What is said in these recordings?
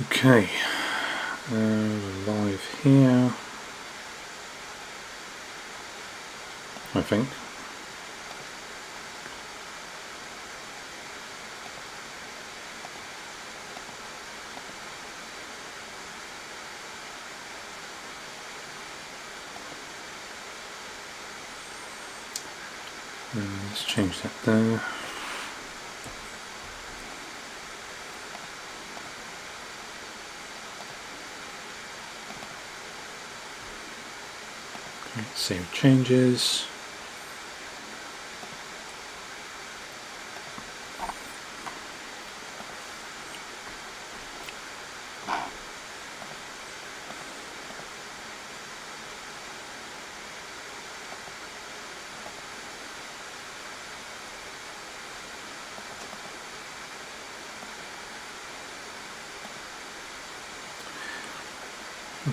Okay, we're live here, I think. Let's change that there. Okay, save changes.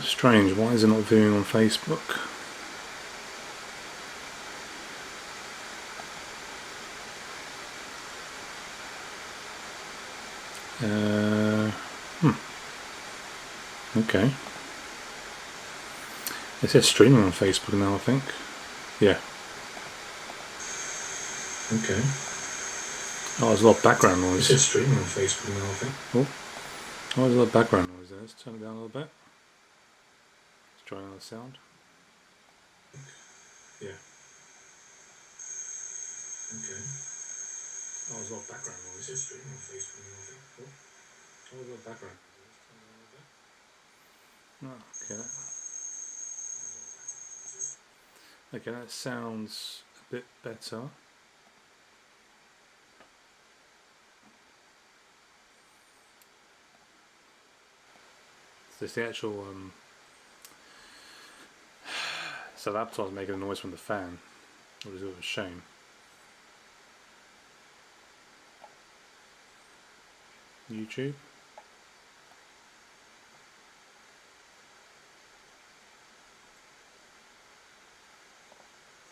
Strange, why is it not viewing on Facebook? Okay. It says streaming on Facebook now, I think. Yeah. Okay. Oh, there's a lot of background noise. It says streaming on Facebook now, I think. Oh, there's a lot of background noise there. Let's turn it down a little bit. Let's try another sound. Yeah. Okay. Oh, there's a lot of background noise. It says streaming on Facebook now, I think. Oh, there's a lot of background noise. Let's turn it down a little bit. Oh, okay. Okay, that sounds a bit better. There's the actual so the laptop's making a noise from the fan, which is a bit of a shame. YouTube.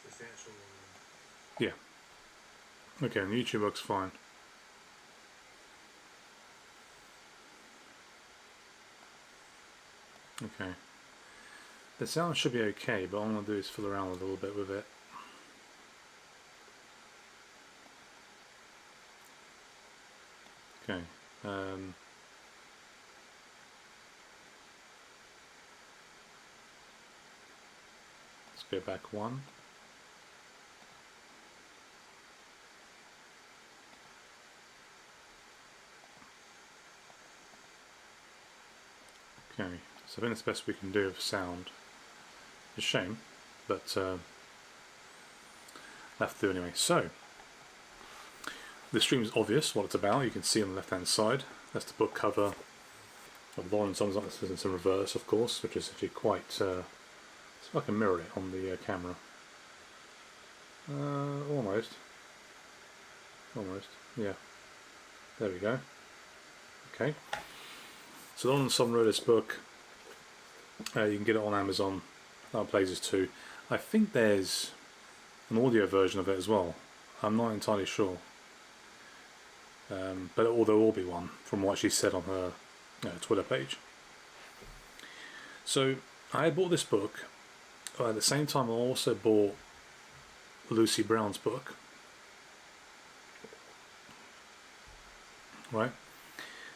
There's the actual yeah. Okay, and YouTube looks fine. Okay. The sound should be okay, but all I'm going to do is fiddle around a little bit with it. Okay. Let's go back one. Okay, so I think that's the best we can do with sound. It's a shame, but I'll have to do anyway. So, the stream is obvious what it's about. You can see on the left hand side. That's the book cover of Lawrence Songs like this in reverse, of course, which is actually quite. It's like I can mirror it on the camera. Almost. Almost. Yeah. There we go. Okay. So Lawrence Songs wrote this book. You can get it on Amazon, other places too. I think there's an audio version of it as well. I'm not entirely sure. But there will be one from what she said on her Twitter page. So I bought this book. At the same time, I also bought Lucy Brown's book. Right?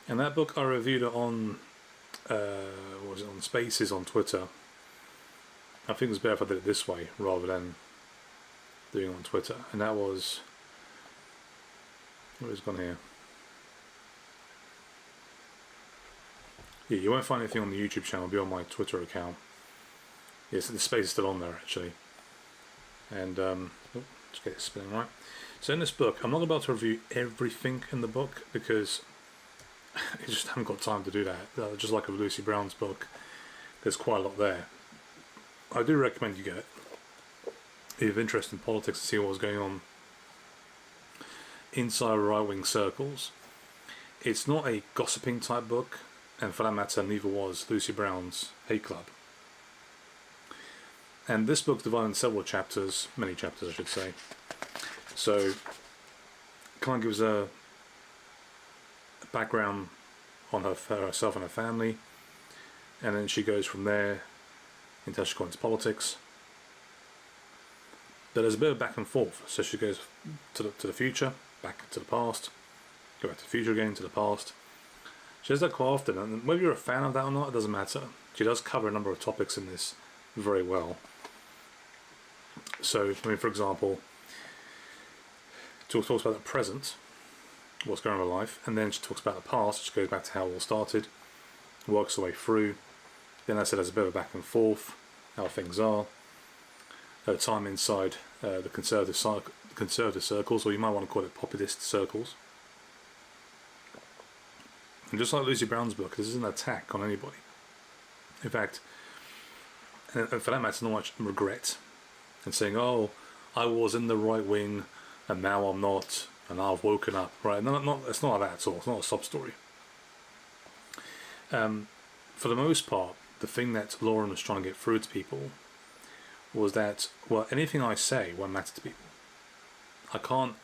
And that book I reviewed it on, what was it, on Spaces on Twitter. I think it was better if I did it this way rather than doing it on Twitter. And that was, what has gone here? Yeah, you won't find anything on the YouTube channel, it'll be on my Twitter account. Yes, the space is still on there actually. And, let's get it spinning right. So in this book, I'm not about to review everything in the book because I just haven't got time to do that. Just like with Lucy Brown's book, there's quite a lot there. I do recommend you get it if you have interest in politics to see what was going on inside right-wing circles. It's not a gossiping type book, and for that matter, neither was Lucy Brown's Hate Club. And this book's divided in several chapters, many chapters I should say. So, kind of gives a background on herself and her family, and then she goes from there into how she got into politics. But there's a bit of back and forth. So she goes to the future, back to the past, go back to the future again, to the past. She does that quite often, and whether you're a fan of that or not, it doesn't matter. She does cover a number of topics in this very well. So, I mean, for example, she talks about the present, what's going on in her life, and then she talks about the past. She goes back to how it all started, works her way through. Then I said there's a bit of a back and forth, how things are. Her time inside the conservative circles, or you might want to call it populist circles. And just like Lucy Brown's book, this isn't an attack on anybody. In fact, and for that matter, it's not much regret and saying, "Oh, I was in the right wing, and now I'm not, and I've woken up." Right? No, it's not like that at all. It's not a sob story. For the most part, the thing that Lauren was trying to get through to people was that, well, anything I say won't matter to people. I can't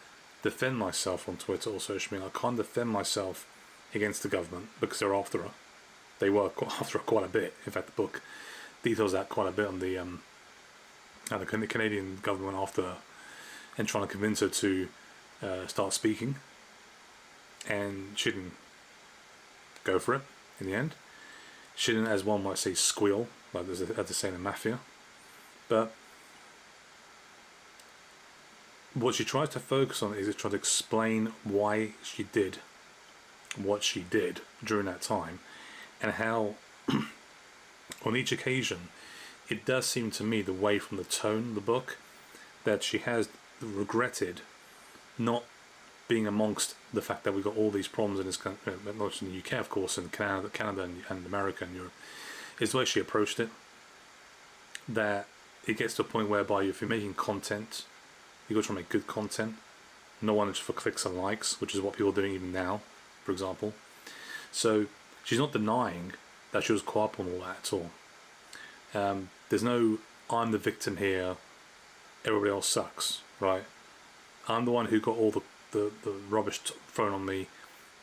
defend myself on Twitter or social media. I can't defend myself against the government because they're after her. They were after her quite a bit. In fact, the book details that quite a bit on the Canadian government after her and trying to convince her to start speaking, and she didn't go for it in the end. She didn't, as one might say, squeal, like as they say in the mafia. But what she tries to focus on is to try to explain why she did what she did during that time, and how on each occasion it does seem to me, the way from the tone of the book, that she has regretted not being amongst the fact that we've got all these problems in this country, not just in the UK of course, and Canada and America and Europe, is the way she approached it. That it gets to a point whereby if you're making content, you've got to try to make good content, not one just for clicks and likes, which is what people are doing even now, for example. So she's not denying that she was caught up on all that at all. There's no, I'm the victim here, everybody else sucks, right? I'm the one who got all the rubbish thrown on me,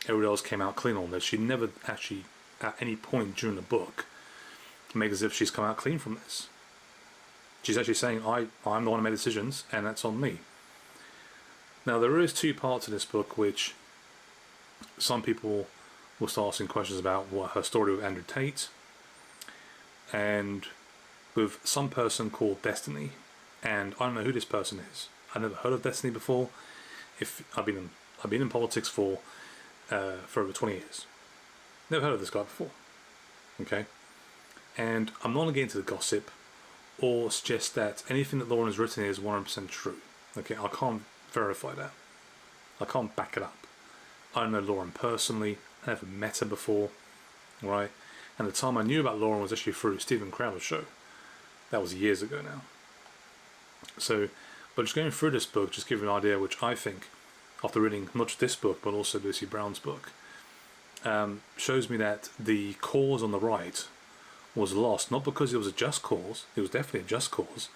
everybody else came out clean on this. She never actually, at any point during the book, makes as if she's come out clean from this. She's actually saying, I'm the one who made decisions, and that's on me. Now, there is two parts of this book which some people will start asking questions about, what her story with Andrew Tate, and with some person called Destiny. And I don't know who this person is. I've never heard of Destiny before. If I've been in politics for over 20 years. Never heard of this guy before. Okay? And I'm not going to get into the gossip or suggest that anything that Lauren has written is 100% true. Okay, I can't verify that. I can't back it up. I don't know Lauren personally. I never met her before, right? And the time I knew about Lauren was actually through Stephen Crowder's show. That was years ago now. So, but just going through this book, just give you an idea, which I think, after reading not just this book, but also Lucy Brown's book, shows me that the cause on the right was lost, not because it was a just cause, it was definitely a just cause,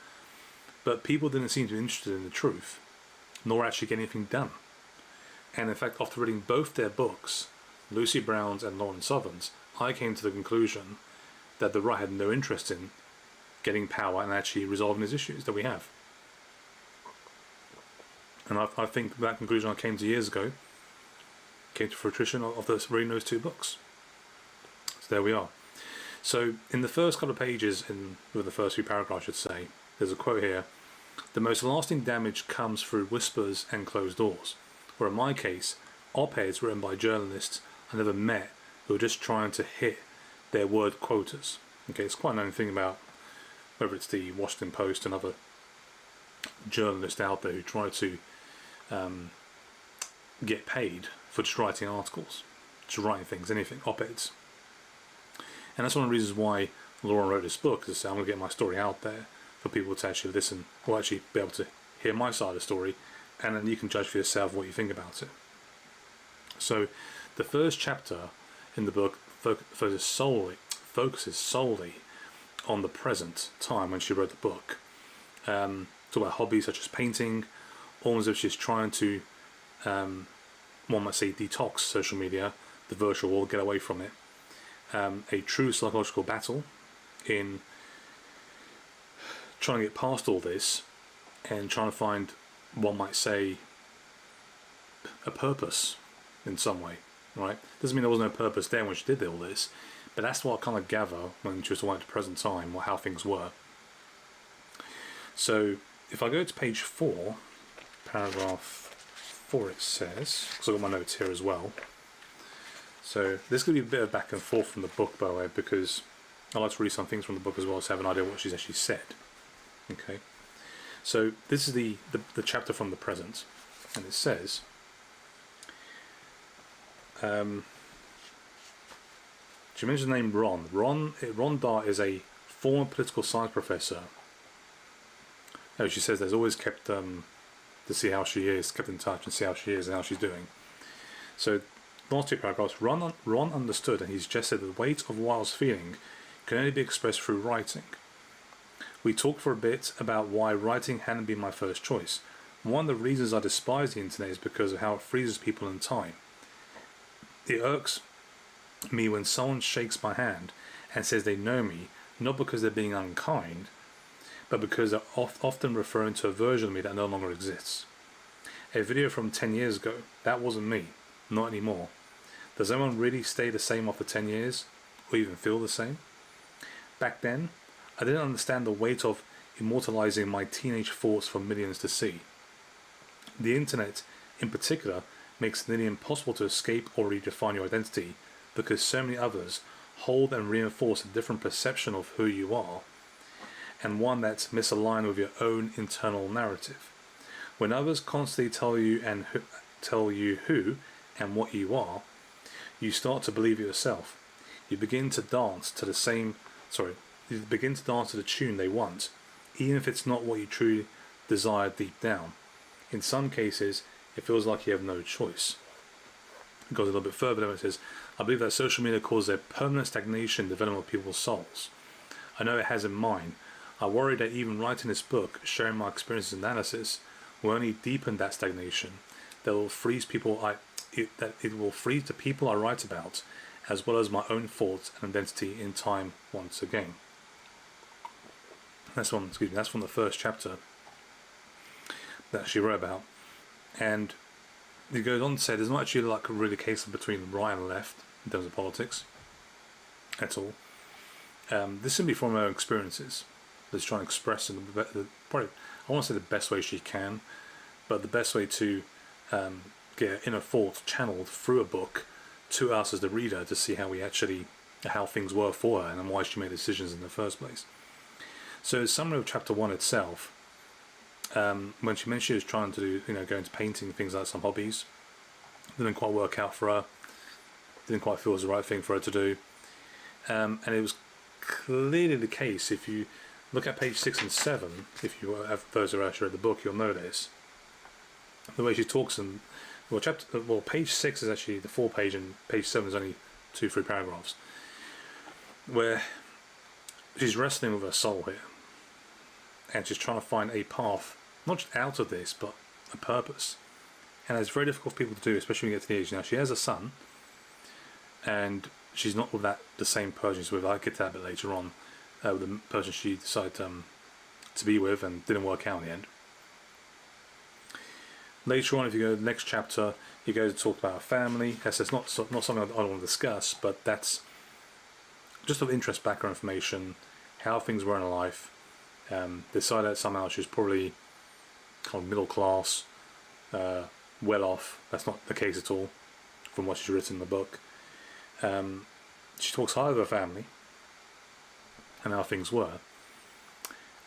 but people didn't seem to be interested in the truth, nor actually get anything done. And in fact, after reading both their books, Lucy Brown's and Lauren Southern's, I came to the conclusion that the right had no interest in getting power and actually resolving these issues that we have. And I think that conclusion I came to years ago came to fruition of reading those two books. So there we are. So in the first couple of pages, with the first few paragraphs I should say, there's a quote here: "The most lasting damage comes through whispers and closed doors," or in my case, op-eds written by journalists I never met who are just trying to hit their word quotas. Okay, it's quite a known thing about whether it's the Washington Post and other journalists out there who try to get paid for just writing articles, just writing things, anything, op-eds. And that's one of the reasons why Lauren wrote this book, is to say, I'm going to get my story out there for people to actually listen, or actually be able to hear my side of the story, and then you can judge for yourself what you think about it. So the first chapter in the book focuses solely on the present time when she wrote the book. Talk about hobbies such as painting, almost as if she's trying to, one might say, detox social media the virtual world, get away from it. A true psychological battle in trying to get past all this and trying to find, one might say, a purpose in some way, right? Doesn't mean there was no purpose there when she did all this, but that's what I kind of gather when she was talking about the present time or how things were. So if I go to page 4, paragraph 4, it says, because I've got my notes here as well. So this could be a bit of back and forth from the book, by the way, because I like to read some things from the book as well to have an idea of what she's actually said. Okay, so this is the chapter from the present, and it says, she mentions the name Ron. Ron Dart is a former political science professor. Oh, she says there's always kept to see how she is, kept in touch and see how she is and how she's doing. So last 2 paragraphs, Ron understood, and he's just said the weight of Wilde's feeling can only be expressed through writing. We talked for a bit about why writing hadn't been my first choice. One of the reasons I despise the internet is because of how it freezes people in time. It irks me when someone shakes my hand and says they know me, not because they're being unkind, but because they're often referring to a version of me that no longer exists. A video from 10 years ago, that wasn't me, not anymore. Does anyone really stay the same after 10 years, or even feel the same? Back then, I didn't understand the weight of immortalizing my teenage thoughts for millions to see. The internet, in particular, makes it nearly impossible to escape or redefine your identity because so many others hold and reinforce a different perception of who you are, and one that's misaligned with your own internal narrative. When others constantly tell you who and what you are, you start to believe it yourself. You begin to dance to the tune they want, even if it's not what you truly desire deep down. In some cases, it feels like you have no choice. It goes a little bit further and it says, I believe that social media causes a permanent stagnation in the development of people's souls. I know it has in mine. I worry that even writing this book, sharing my experiences and analysis, will only deepen that stagnation. That will freeze it will freeze the people I write about, as well as my own thoughts and identity in time once again. That's from the first chapter that she wrote about. And it goes on to say there's not actually like a really case between right and left in terms of politics at all. This is simply from her experiences. That's trying to express in probably, I want to say the best way she can, but the best way to get her inner thoughts channeled through a book to us as the reader to see how things were for her and why she made decisions in the first place. So, summary of chapter 1 itself. When she mentioned she was trying to do, go into painting, things like some hobbies, didn't quite work out for her. Didn't quite feel it was the right thing for her to do. And it was clearly the case. If you look at page 6 and 7, if you have those who have actually read the book, you'll know this. The way she talks page 6 is actually the full page, and page 7 is only 2-3 paragraphs, where she's wrestling with her soul here, and she's trying to find a path, not just out of this, but a purpose. And it's very difficult for people to do, especially when you get to the age. Now, she has a son, and she's not with the same person she's with. I'll get to that a bit later on, with the person she decided to be with and didn't work out in the end. Later on, if you go to the next chapter, you go to talk about her family. Yes, it's not something I don't want to discuss, but that's just of interest, background information, how things were in her life. Decided that somehow she was probably kind of middle class, well off. That's not the case at all, from what she's written in the book. She talks highly of her family and how things were,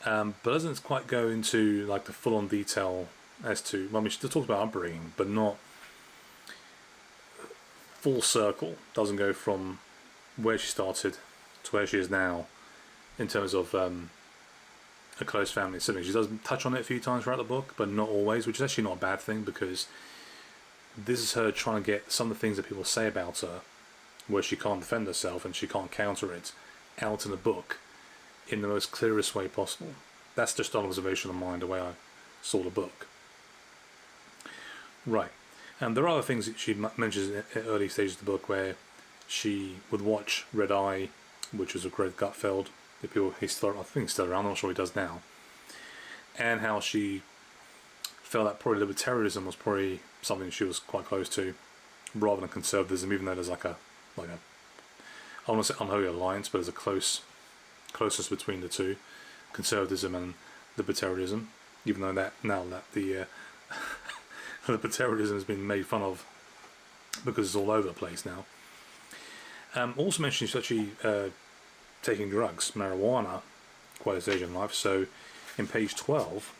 but doesn't quite go into like the full-on detail as to. She still talks about upbringing, but not full circle. Doesn't go from where she started to where she is now in terms of a close family sibling. She does touch on it a few times throughout the book, but not always, which is actually not a bad thing, because this is her trying to get some of the things that people say about her, where she can't defend herself and she can't counter it, out in the book in the most clearest way possible. That's just an observation of mine, the way I saw the book. Right. And there are other things that she mentions in early stages of the book where she would watch Red Eye, which was a Greg Gutfeld. The people I think he's still around. I'm not sure he does now. And how she felt that probably libertarianism was probably something she was quite close to, rather than conservatism. Even though there's I don't want to say unholy alliance, but there's a closeness between the two, conservatism and libertarianism. Even though that the libertarianism has been made fun of because it's all over the place now. Also mentioned she's actually taking drugs, marijuana, quite a stage in life. So in page 12,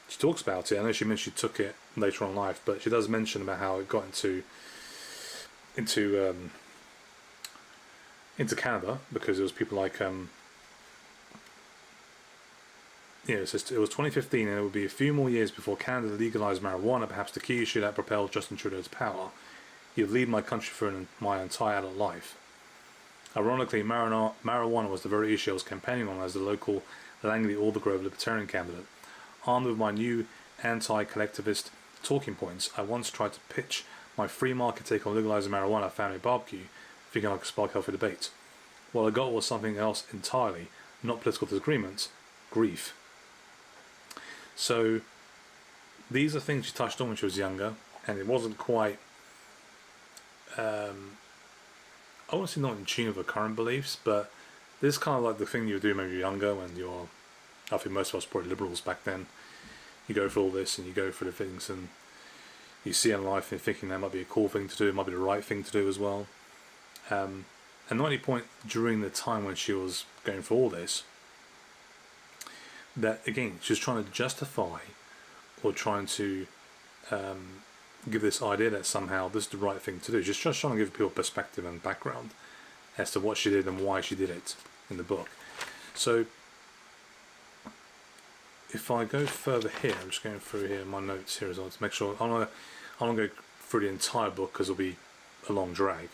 she talks about it. I know she mentioned she took it later on in life, but she does mention about how it got into Canada, because it was people like it says it was 2015, and it would be a few more years before Canada legalized marijuana, perhaps the key issue that propelled Justin Trudeau to power. He would lead my country for my entire adult life. Ironically, marijuana was the very issue I was campaigning on as the local Langley Aldergrove Libertarian candidate. Armed with my new anti-collectivist talking points, I once tried to pitch my free market take on legalizing marijuana at family barbecue, thinking I could spark healthy debate. What I got was something else entirely, not political disagreements, grief. So these are things she touched on when she was younger, and it wasn't quite, I wouldn't say not in tune with her current beliefs, but this is kind of like the thing you do when you're younger, when you're, I think most of us were probably liberals back then. You go for all this and you go for the things and you see in life and you're thinking that might be a cool thing to do, it might be the right thing to do as well. And not any point during the time when she was going for all this, that again, she was trying to justify or trying to give this idea that somehow this is the right thing to do. Just trying to give people perspective and background as to what she did and why she did it in the book. So if I go further here, I'm just going through here my notes here as well to make sure I don't go through the entire book because it'll be a long drag.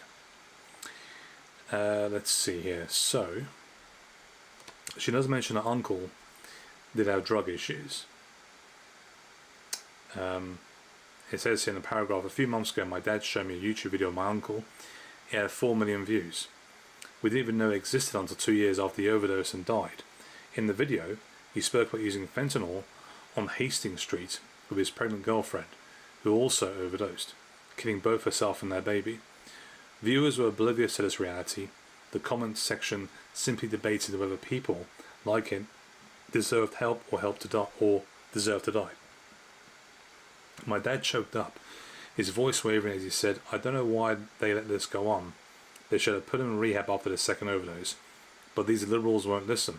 Let's see here. So she does mention her uncle did have drug issues. It says here in the paragraph, a few months ago my dad showed me a YouTube video of my uncle. He had 4 million views. We didn't even know it existed until 2 years after he overdosed and died. In the video, he spoke about using fentanyl on Hastings Street with his pregnant girlfriend, who also overdosed, killing both herself and their baby. Viewers were oblivious to this reality. The comment section simply debated whether people like him deserved help or deserved to die. My dad choked up, his voice wavering as he said, I don't know why they let this go on. They should have put him in rehab after the second overdose. But these liberals won't listen.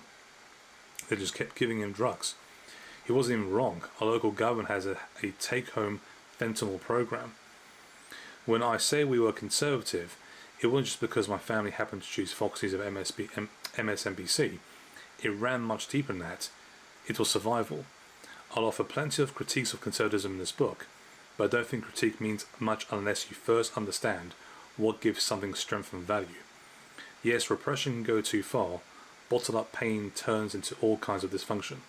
They just kept giving him drugs. He wasn't even wrong. Our local government has a take-home fentanyl program. When I say we were conservative, it wasn't just because my family happened to choose Fox News of MSNBC. It ran much deeper than that. It was survival. I'll offer plenty of critiques of conservatism in this book, but I don't think critique means much unless you first understand what gives something strength and value. Yes, repression can go too far. Bottled up pain turns into all kinds of dysfunction.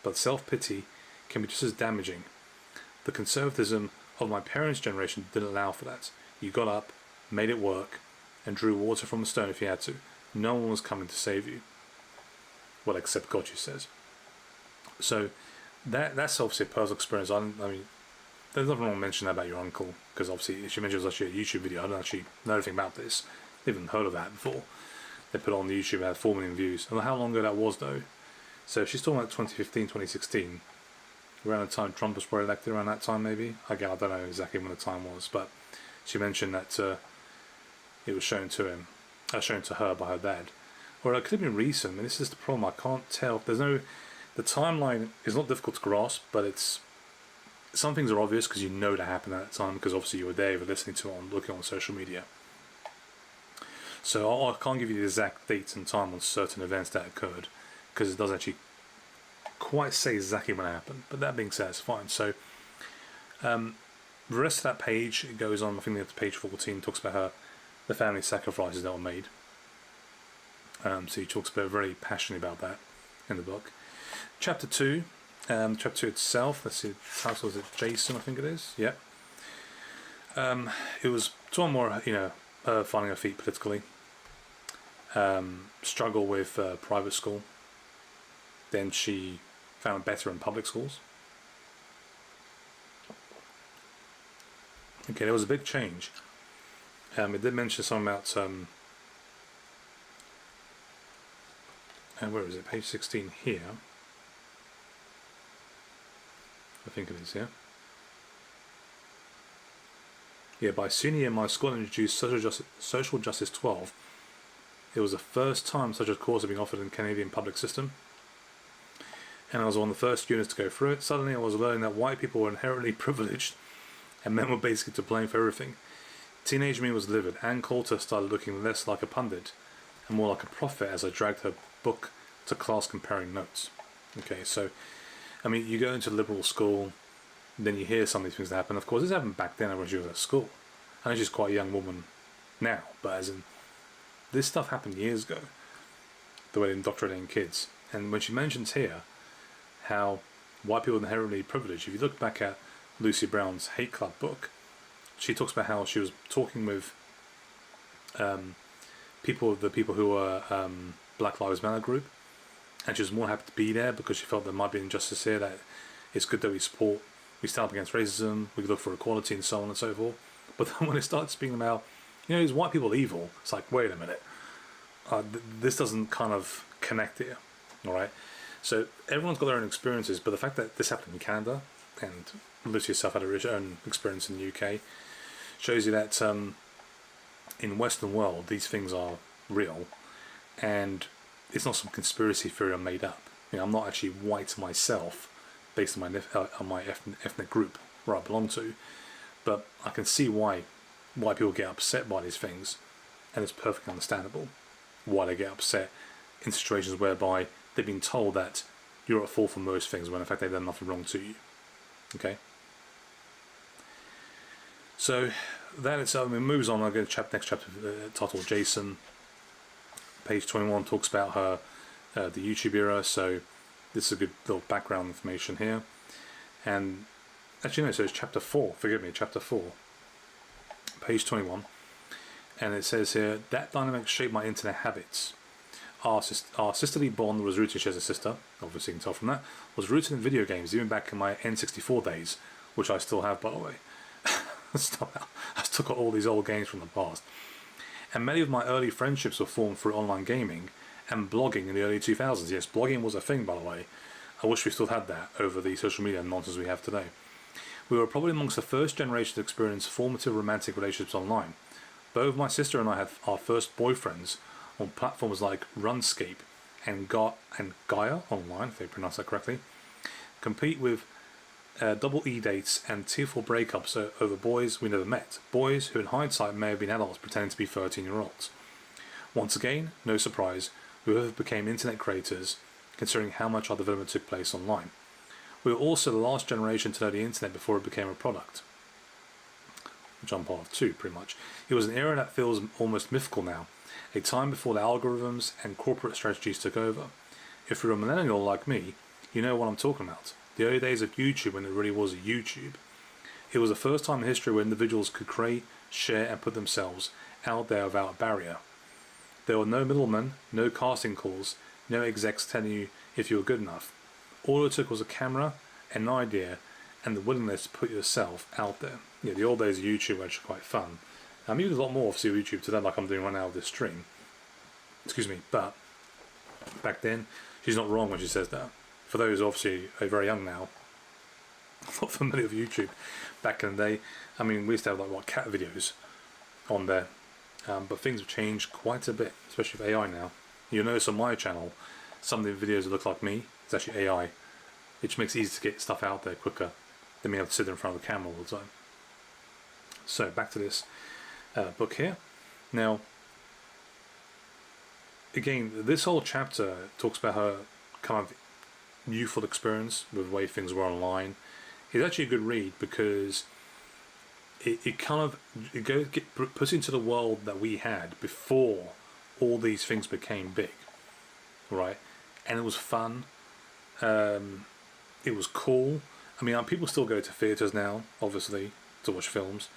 But self-pity can be just as damaging. The conservatism of my parents' generation didn't allow for that. You got up, made it work, and drew water from a stone if you had to. No one was coming to save you. Well, except God, she says. So that's obviously a personal experience. I mean, there's nothing wrong mentioning that about your uncle, because obviously she mentioned it was actually a YouTube video. I don't actually know anything about this. I haven't heard of that before. They put it on the YouTube, it had 4 million views. I don't know how long ago that was though. So she's talking about 2015, 2016. Around the time Trump was probably elected, around that time maybe. Again, I don't know exactly when the time was, but she mentioned that it was shown to her by her dad. Or it could have been recent, and this is the problem, I can't tell. The timeline is not difficult to grasp, but some things are obvious because you know that happened at that time, because obviously you were there, you were listening to it, looking on social media. So I can't give you the exact dates and time on certain events that occurred, because it doesn't actually quite say exactly when it happened. But that being said, it's fine. So the rest of that page, it goes on, I think to page 14, talks about the family sacrifices that were made. So he talks very passionately about that in the book. Chapter 2. Chapter 2 itself, let's see, the title is it Jason, I think it is. Yeah. It was one more, finding her feet politically. Struggle with private school. Then she found it better in public schools. Okay, there was a big change. It did mention something about and where is it? Page 16 here. I think it is here. Yeah, by senior year, my school introduced Social Justice 12. It was the first time such a course had been offered in the Canadian public system. And I was one of the first students to go through it. Suddenly I was learning that white people were inherently privileged and men were basically to blame for everything. Teenage me was livid. Ann Coulter started looking less like a pundit and more like a prophet as I dragged her book to class comparing notes. Okay, so, I mean, you go into liberal school, then you hear some of these things that happen. Of course, this happened back then when she was at school. I know she's quite a young woman now, but as in, this stuff happened years ago, the way they're indoctrinating kids. And when she mentions here how white people are inherently privileged, if you look back at Lucy Brown's Hate Club book, she talks about how she was talking with the people who were Black Lives Matter group, and she was more happy to be there because she felt there might be injustice here, that it's good that we stand up against racism, we look for equality and so on and so forth. But then when it starts speaking about, is white people evil? It's like, wait a minute, this doesn't kind of connect here, all right? So everyone's got their own experiences, but the fact that this happened in Canada, and Lucy herself had her own experience in the UK, shows you that in Western world, these things are real, and it's not some conspiracy theory I made up. I'm not actually white myself, based on my ethnic group where I belong to, but I can see why people get upset by these things, and it's perfectly understandable why they get upset in situations whereby they've been told that you're at fault for most things when in fact they've done nothing wrong to you. Okay. So that itself, it moves on. I'll go to next chapter, titled Jason. Page 21 talks about her, the YouTube era. So this is a good little background information here. And actually no, so it's chapter 4. Forgive me, chapter 4, page 21. And it says here, that dynamic shaped my internet habits. Our sisterly bond was rooted, she has a sister, obviously you can tell from that, was rooted in video games, even back in my N64 days, which I still have, by the way. I still got all these old games from the past. And many of my early friendships were formed through online gaming and blogging in the early 2000s. Yes, blogging was a thing, by the way. I wish we still had that over the social media nonsense we have today. We were probably amongst the first generation to experience formative romantic relationships online. Both my sister and I had our first boyfriends on platforms like RuneScape and Gaia Online, if they pronounce that correctly, compete with double E dates and tearful breakups over boys we never met, boys who in hindsight may have been adults pretending to be 13-year-olds. Once again, no surprise, we both became internet creators, considering how much our development took place online. We were also the last generation to know the internet before it became a product, which I'm part of too, pretty much. It was an era that feels almost mythical now, a time before the algorithms and corporate strategies took over. If you're a millennial like me, you know what I'm talking about. The early days of YouTube, when it really was YouTube. It was the first time in history where individuals could create, share and put themselves out there without a barrier. There were no middlemen, no casting calls, no execs telling you if you were good enough. All it took was a camera, an idea, and the willingness to put yourself out there. Yeah, the old days of YouTube were actually quite fun. I'm using a lot more obviously YouTube today, like I'm doing right now with this stream. Excuse me, but back then, she's not wrong when she says that. For those obviously who are very young now, not familiar with YouTube, back in the day, I mean, we used to have like cat videos on there, but things have changed quite a bit, especially with AI now. You'll notice on my channel, some of the videos that look like me, it's actually AI, which makes it easy to get stuff out there quicker than me have to sit in front of a camera all the time. So back to this book here. Now, again, this whole chapter talks about her kind of youthful experience with the way things were online. It's actually a good read because it puts into the world that we had before all these things became big, right? And it was fun. It was cool. I mean, people still go to theatres now, obviously, to watch films,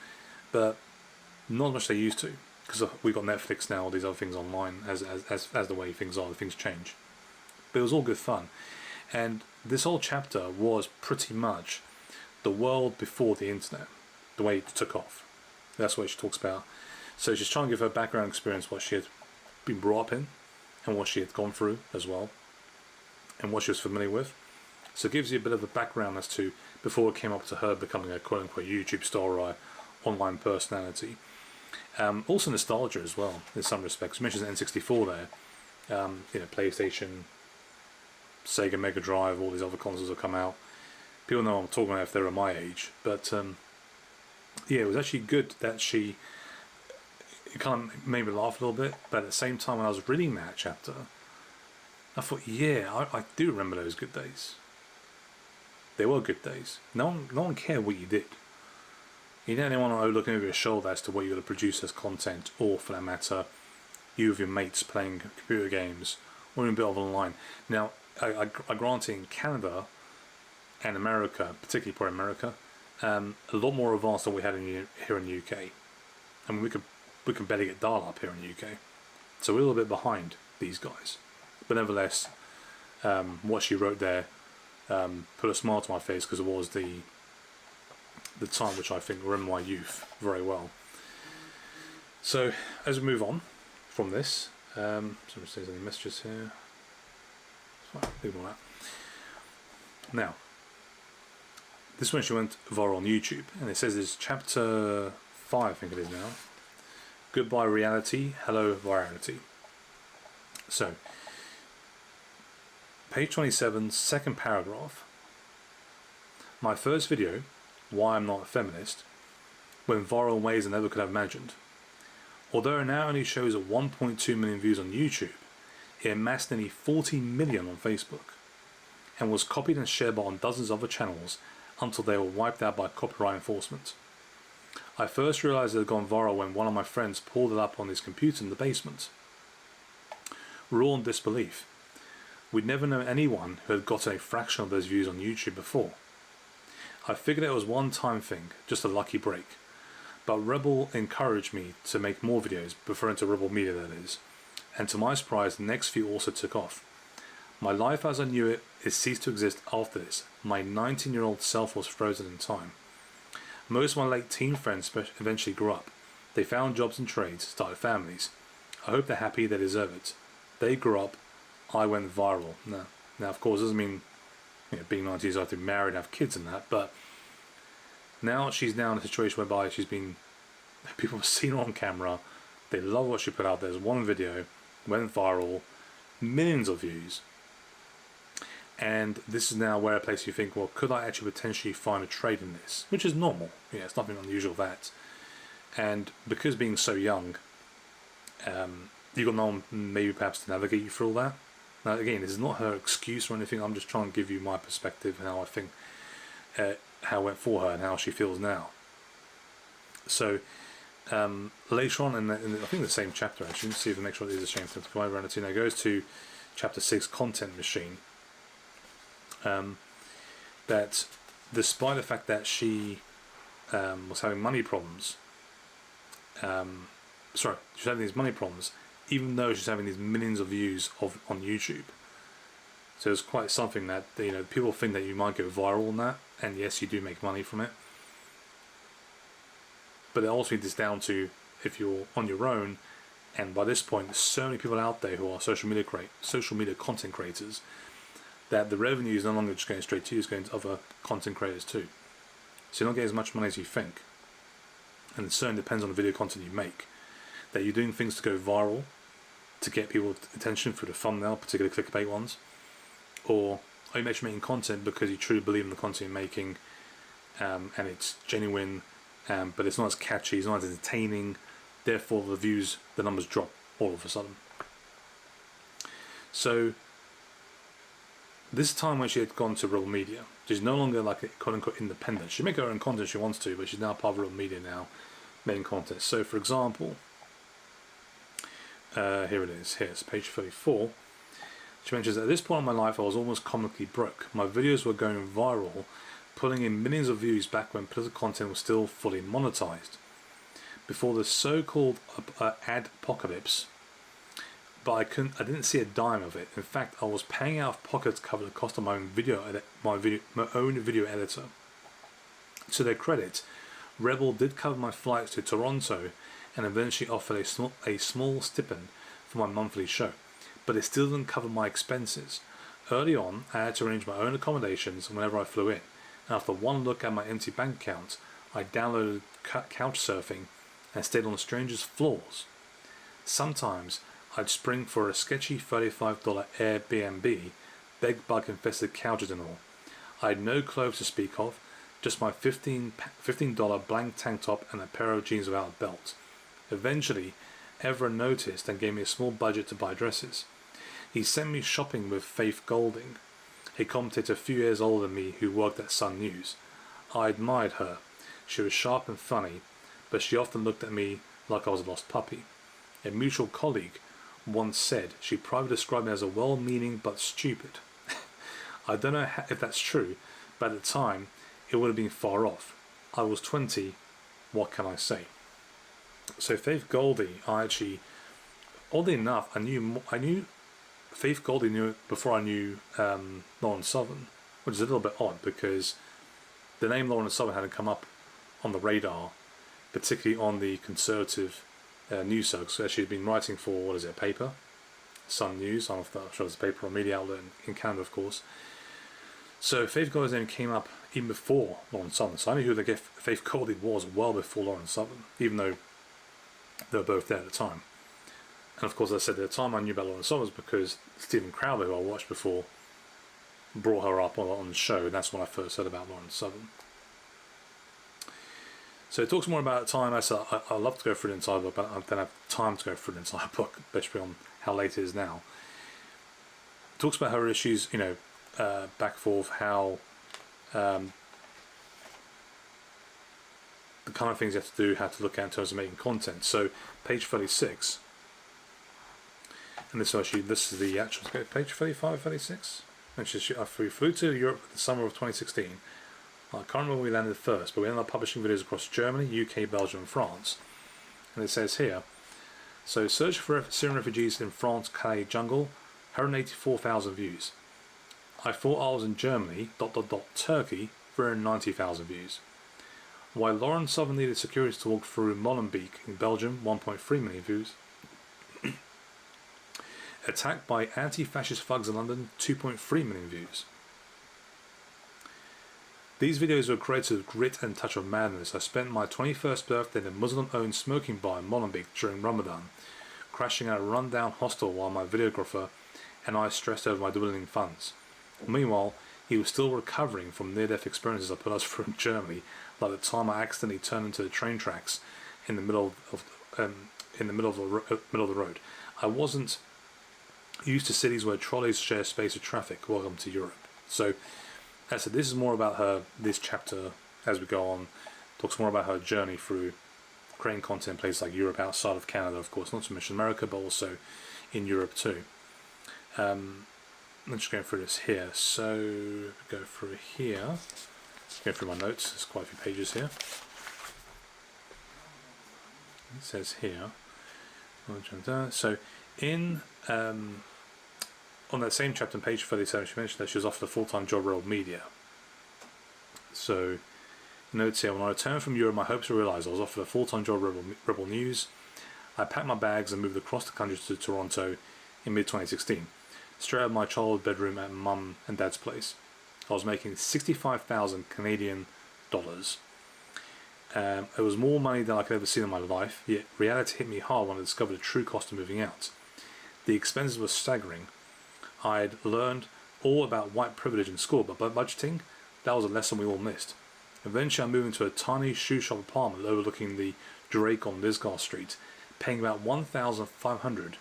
but not as much they used to, because we've got Netflix now, all these other things online, as the way things are, things change. But it was all good fun. And this whole chapter was pretty much the world before the internet, the way it took off. That's what she talks about. So she's trying to give her background experience, what she had been brought up in, and what she had gone through as well, and what she was familiar with. So it gives you a bit of a background as to before it came up to her becoming a quote-unquote YouTube star or a online personality. Also nostalgia as well, in some respects. She mentions N64 there. PlayStation, Sega Mega Drive, all these other consoles have come out. People know what I'm talking about if they're my age. But it was actually good that it kind of made me laugh a little bit. But at the same time, when I was reading that chapter, I thought, I do remember those good days. They were good days. No one cared what you did. You didn't want to look over your shoulder as to what you're going to produce as content, or for that matter, you with your mates playing computer games, or even a bit of online. Now, I grant in Canada and America, particularly for America, a lot more advanced than we had here in the UK. I mean, we can barely get dial-up here in the UK, so we're a little bit behind these guys. But nevertheless, what she wrote there put a smile to my face, because it was the time which I think were in my youth very well. So as we move on from this, somebody says any messages here. Fine, ignore that. Now, this one she went viral on YouTube, and it says it's chapter 5, I think it is now. Goodbye reality, hello virality. So, page 27, second paragraph. My first video, Why I'm Not a Feminist, went viral in ways I never could have imagined. Although it now only shows 1.2 million views on YouTube, it amassed nearly 40 million on Facebook, and was copied and shared on dozens of other channels until they were wiped out by copyright enforcement. I first realised it had gone viral when one of my friends pulled it up on his computer in the basement. We're all in disbelief. We'd never known anyone who had gotten a fraction of those views on YouTube before. I figured it was a one-time thing, just a lucky break. But Rebel encouraged me to make more videos, referring to Rebel Media that is, and to my surprise the next few also took off. My life as I knew it ceased to exist after this. My 19-year-old self was frozen in time. Most of my late teen friends eventually grew up. They found jobs and trades, started families. I hope they're happy, they deserve it. They grew up, I went viral. Now of course, it doesn't mean being 19 years old to be married and have kids and that, but now she's now in a situation whereby people have seen her on camera, they love what she put out. There's one video, went viral, millions of views, and this is now where a place you think, well, could I actually potentially find a trade in this? Which is normal, it's nothing unusual that. And because being so young, you've got no one maybe perhaps to navigate you through all that. Now again, this is not her excuse or anything, I'm just trying to give you my perspective and how I think, how it went for her and how she feels now. So later on in I think the same chapter actually, let's see if I make sure it is the same thing to come over and it goes to chapter 6, Content Machine. That despite the fact that she was having money problems, she's having these money problems, even though she's having these millions of views on YouTube. So it's quite something that people think that you might go viral on that, and yes, you do make money from it. But it also is down to if you're on your own, and by this point, there's so many people out there who are social media content creators, that the revenue is no longer just going straight to you, it's going to other content creators too. So you're not getting as much money as you think. And it certainly depends on the video content you make. That you're doing things to go viral, to get people's attention through the thumbnail, particularly clickbait ones, or are you actually making content because you truly believe in the content you're making, and it's genuine, but it's not as catchy, it's not as entertaining, therefore the numbers drop all of a sudden. So this time when she had gone to Rebel Media, she's no longer like a quote-unquote independent. She make her own content if she wants to, but she's now part of Rebel Media now, making content. So for example, here it is, here's page 34. She mentions, at this point in my life I was almost comically broke. My videos were going viral, pulling in millions of views back when political content was still fully monetized. Before the so-called ad apocalypse, but I didn't see a dime of it. In fact, I was paying out of pocket to cover the cost of my own my own video editor. To their credit, Rebel did cover my flights to Toronto and eventually offered a small stipend for my monthly show, but it still didn't cover my expenses. Early on, I had to arrange my own accommodations whenever I flew in, and after one look at my empty bank account, I downloaded couch surfing and stayed on strangers' floors. Sometimes I'd spring for a sketchy $35 Airbnb, bed-bug-infested couches and all. I had no clothes to speak of, just my $15 blank tank top and a pair of jeans without a belt. Eventually, Everett noticed and gave me a small budget to buy dresses. He sent me shopping with Faith Golding, a commentator a few years older than me who worked at Sun News. I admired her. She was sharp and funny, but she often looked at me like I was a lost puppy. A mutual colleague once said she privately described me as a well-meaning but stupid. I don't know if that's true, but at the time it would have been far off. I was 20, what can I say? So Faith Goldie, oddly enough, I knew Faith Goldie knew it before I knew Lauren Southern, which is a little bit odd because the name Lauren Southern hadn't come up on the radar, particularly on the conservative news circles. So she'd been writing for, a paper? Sun News. I'm not sure it's a paper or media outlet in Canada, of course. So Faith Goldie's name came up even before Lauren Southern. So I knew who the Faith Goldie was well before Lauren Southern, even though they were both there at the time. And of course, as I said, at the time I knew about Lauren Southern was because Stephen Crowder, who I watched before, brought her up on the show, and that's when I first heard about Lauren Southern. So it talks more about the time. I love to go through the entire book, but I don't have time to go through the entire book, especially on how late it is now. It talks about her issues, back and forth, how the kind of things you have to do, how to look at in terms of making content. So page 36, and this is the actual page 35, 36. And we flew to Europe in the summer of 2016. I can't remember where we landed first, but we ended up publishing videos across Germany, UK, Belgium and France. And it says here, so search for Syrian refugees in France, Calais jungle, 184,000 views. I thought I was in Germany, Turkey, 390,000 views. Why Lauren Southern needed security to walk through Molenbeek in Belgium, 1.3 million views. Attacked by anti-fascist thugs in London, 2.3 million views. These videos were created with grit and touch of madness. I spent my 21st birthday in a Muslim-owned smoking bar in Molenbeek during Ramadan, crashing at a run-down hostel while my videographer and I stressed over my dwindling funds. Meanwhile, he was still recovering from near-death experiences I put us through in Germany, like the time I accidentally turned into the train tracks in the middle of the road. I wasn't used to cities where trolleys share space with traffic. Welcome to Europe. So, as I said, this is more about this chapter as we go on. Talks more about her journey through creating content in places like Europe, outside of Canada, of course, not to mention America, but also in Europe too. I'm just going through this here. So, go through here. Go through my notes. There's quite a few pages here. It says here. So, on that same chapter, on page 37, she mentioned that she was offered a full-time job role media. So, notes here, when I returned from Europe, my hopes were realised. I was offered a full-time job at Rebel News. I packed my bags and moved across the country to Toronto in mid-2016, straight out of my childhood bedroom at Mum and Dad's place. I was making 65,000 Canadian dollars. It was more money than I could ever see in my life, yet reality hit me hard when I discovered the true cost of moving out. The expenses were staggering. I'd learned all about white privilege in school, but by budgeting, that was a lesson we all missed. Eventually I moved into a tiny shoe shop apartment overlooking the Drake on Lisgar Street, paying about $1,500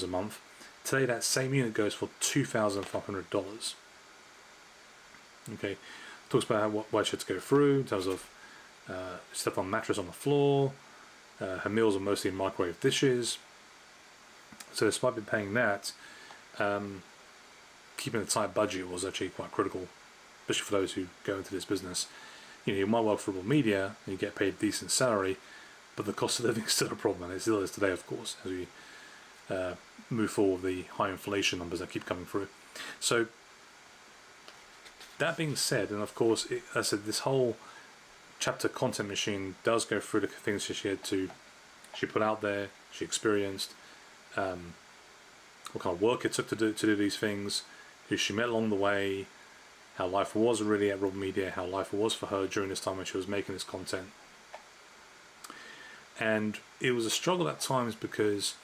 a month. Today that same unit goes for $2,500. Okay, talks about what she had to go through in terms of slept on a mattress on the floor, her meals are mostly in microwave dishes. So despite me paying that, keeping a tight budget was actually quite critical, especially for those who go into this business. You might work for Rebel Media and you get paid a decent salary, but the cost of living is still a problem, and it still is today, of course, as we move forward with the high inflation numbers that keep coming through. So that being said, and of course, I said this whole chapter Content Machine does go through the things she put out there, she experienced, what kind of work it took to do these things, who she met along the way, how life was really at Rebel Media, how life was for her during this time when she was making this content. And it was a struggle at times because,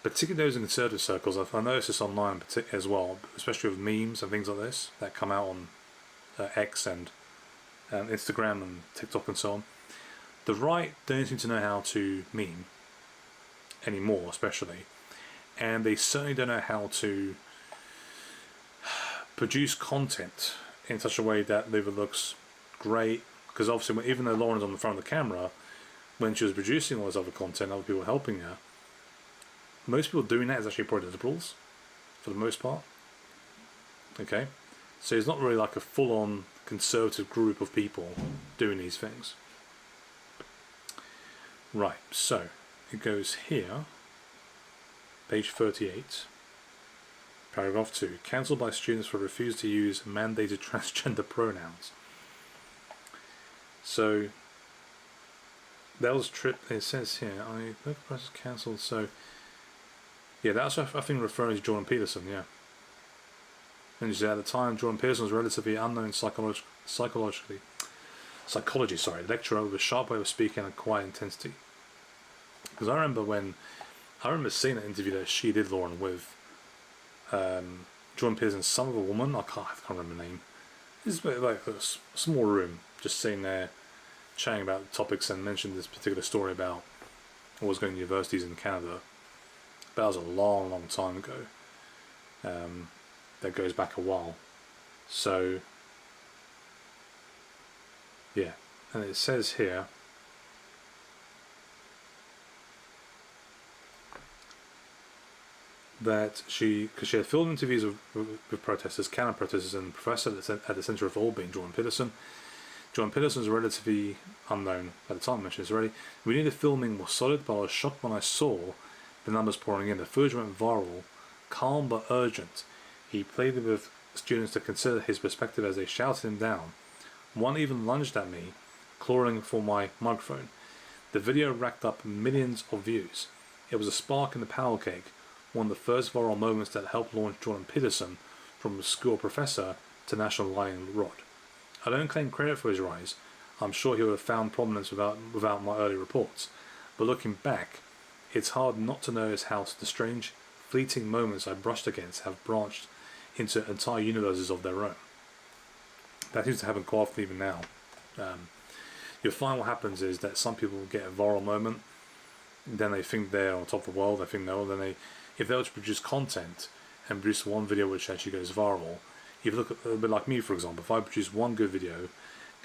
particularly those in conservative circles, I noticed this online as well, especially with memes and things like this that come out on X and Instagram and TikTok and so on. The right don't seem to know how to meme anymore, especially, and they certainly don't know how to produce content in such a way that either looks great, because obviously even though Lauren's on the front of the camera, when she was producing all this other content, other people helping her, most people doing that is actually probably the liberals, for the most part. Okay, so it's not really like a full-on conservative group of people doing these things. Right, so it goes here, page 38, paragraph 2, cancelled by students for refuse to use mandated transgender pronouns. So that was it says here, I press cancelled, so yeah, that's I think referring to Jordan Peterson, yeah. And you say at the time Jordan Peterson was a relatively unknown psychology lecturer with a sharp way of speaking and quiet intensity. Because I remember seeing an interview that she did, Lauren, with Jordan Peterson's son of a woman, I can't remember the name. It's like a small room, just sitting there chatting about the topics, and mentioned this particular story about what was going to universities in Canada. That was a long time ago. That goes back a while. So yeah, and it says here that because she had filmed interviews with protesters, Canada protesters, and the professor at the centre of all being Jordan Peterson. Jordan Peterson is relatively unknown at the time, I mentioned this already. We knew the filming was solid, but I was shocked when I saw the numbers pouring in. The footage went viral, calm but urgent. He pleaded with students to consider his perspective as they shouted him down. One even lunged at me, clawing for my microphone. The video racked up millions of views. It was a spark in the powder cake, one of the first viral moments that helped launch Jordan Peterson from a school professor to national lightning rod. I don't claim credit for his rise. I'm sure he would have found prominence without my early reports. But looking back, it's hard not to notice how the strange, fleeting moments I brushed against have branched into entire universes of their own. That seems to happen quite often even now. You'll find what happens is that some people get a viral moment, then they think they're on top of the world, they think if they were to produce content and produce one video which actually goes viral, if you look at a bit like me, for example, if I produce one good video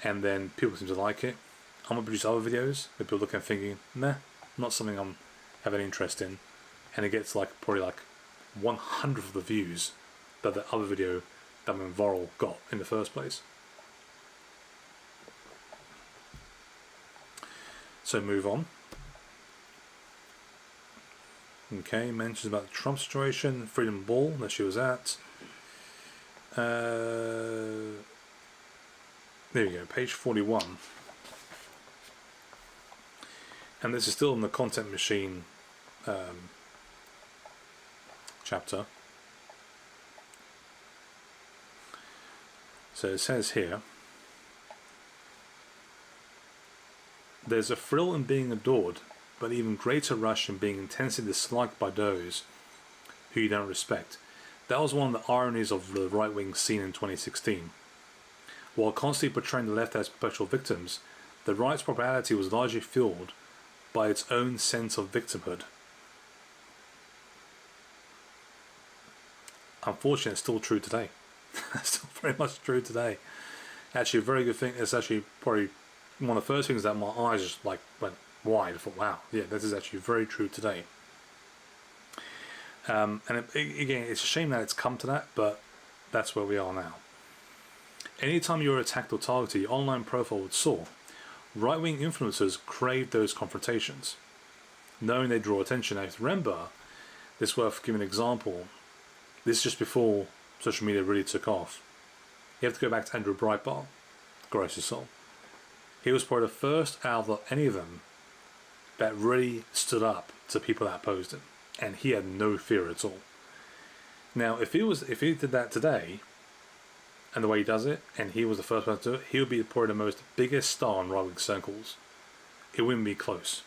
and then people seem to like it, I'm going to produce other videos that people look at thinking, nah, not something I'm have any interest in, and it gets probably 1/100 of the views that the other video that went viral got in the first place. So move on. Okay, mentions about the Trump situation, Freedom Ball that she was at. There we go, page 41. And this is still in the Content Machine chapter. So it says here, there's a thrill in being adored, but even greater rush in being intensely disliked by those who you don't respect. That was one of the ironies of the right-wing scene in 2016. While constantly portraying the left as perpetual victims, the right's popularity was largely fueled by its own sense of victimhood. Unfortunately, it's still true today. It's still very much true today. Actually, a very good thing. It's actually probably one of the first things that my eyes just went wide. I thought, wow, yeah, this is actually very true today. And again, it's a shame that it's come to that, but That's where we are now. Anytime you were attacked or targeted, your online profile would soar. Right-wing influencers crave those confrontations, knowing they draw attention. Now, if you remember, this is worth giving an example. This is just before social media really took off. You have to go back to Andrew Breitbart, grace his soul. He was probably the first out of any of them that really stood up to people that opposed him, and he had no fear at all. Now, if he did that today, and the way he does it, and he was the first person to do it, he would be probably the most biggest star in right-wing circles. It wouldn't be close.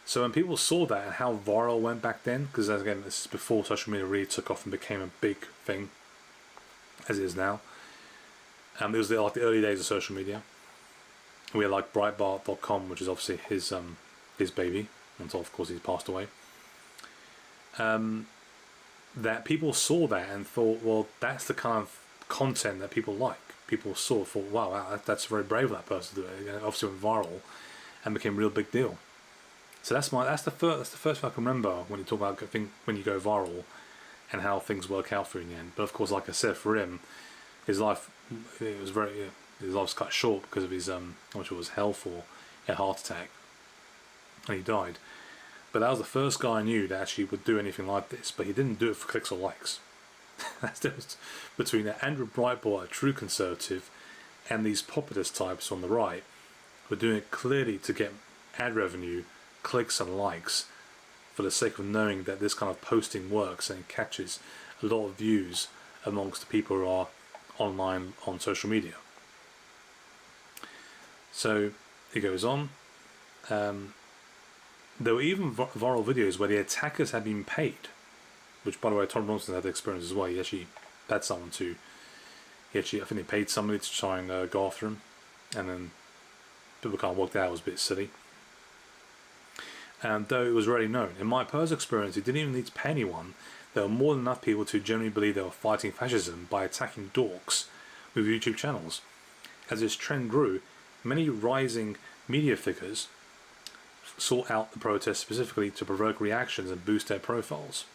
So when people saw that and how viral it went back then, because again, this is before social media really took off and became a big thing, as it is now. It was like the early days of social media. We had like Breitbart.com, which is obviously his baby, until of course he's passed away. That people saw that and thought, well, that's the kind of content that people like. People thought, wow, that's very brave of that person to do it. It obviously went viral and became a real big deal. So that's the first thing I can remember when you talk about when you go viral and how things work out for you in the end. But of course, like I said, for him, his life his life's cut short because of his how much it was health, or he had a heart attack and he died. But that was the first guy I knew that actually would do anything like this. But he didn't do it for clicks or likes. That's the difference between Andrew Breitbart, a true conservative, and these populist types on the right, who are doing it clearly to get ad revenue, clicks and likes, for the sake of knowing that this kind of posting works and catches a lot of views amongst the people who are online on social media. So it goes on. There were even viral videos where the attackers had been paid, which, by the way, Tom Robinson had the experience as well. He actually had someone to. I think he paid somebody to try and go after him, and then people kind of worked out it was a bit silly. And though it was already known, in my personal experience, he didn't even need to pay anyone. There were more than enough people to genuinely believe they were fighting fascism by attacking dorks with YouTube channels. As this trend grew, many rising media figures sought out the protests specifically to provoke reactions and boost their profiles.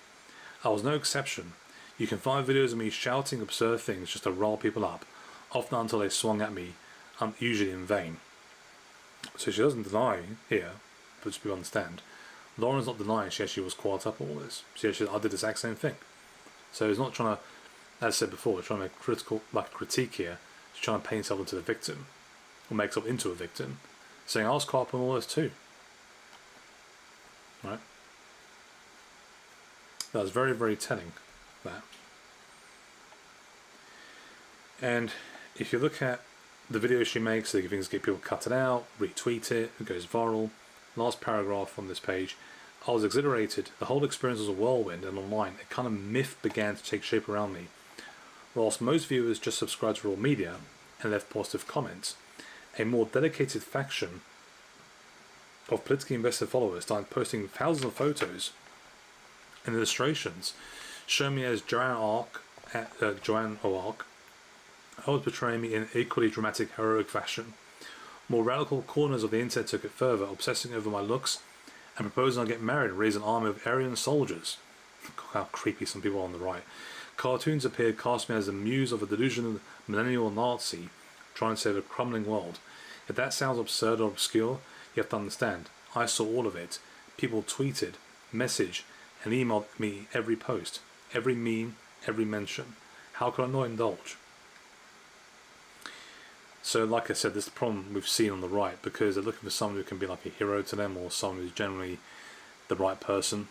I was no exception. You can find videos of me shouting absurd things just to rile people up, often until they swung at me, usually in vain. So she doesn't deny here, but just to understand, Lauren's not denying she actually was caught up in all this. She actually, I did the exact same thing. So he's not trying to, as I said before, trying to make critique here. He's trying to paint himself into the victim, or make himself into a victim, saying I was caught up in all this too. Right? That was very, very telling, that. And if you look at the videos she makes, the things get people cut it out, retweet it, it goes viral. Last paragraph on this page. I was exhilarated. The whole experience was a whirlwind, and online a kind of myth began to take shape around me. Whilst most viewers just subscribed to raw media and left positive comments, a more dedicated faction of politically invested followers started posting thousands of photos and illustrations showing me as Joan of Arc, always portraying me in equally dramatic, heroic fashion. More radical corners of the internet took it further, obsessing over my looks and proposing I get married and raise an army of Aryan soldiers. How creepy some people are on the right. Cartoons appeared, cast me as the muse of a delusional millennial Nazi trying to save a crumbling world. If that sounds absurd or obscure, you have to understand, I saw all of it. People tweeted, messaged, and emailed me every post, every meme, every mention. How could I not indulge? So, like I said, this is the problem we've seen on the right, because they're looking for someone who can be like a hero to them, or someone who's generally the right person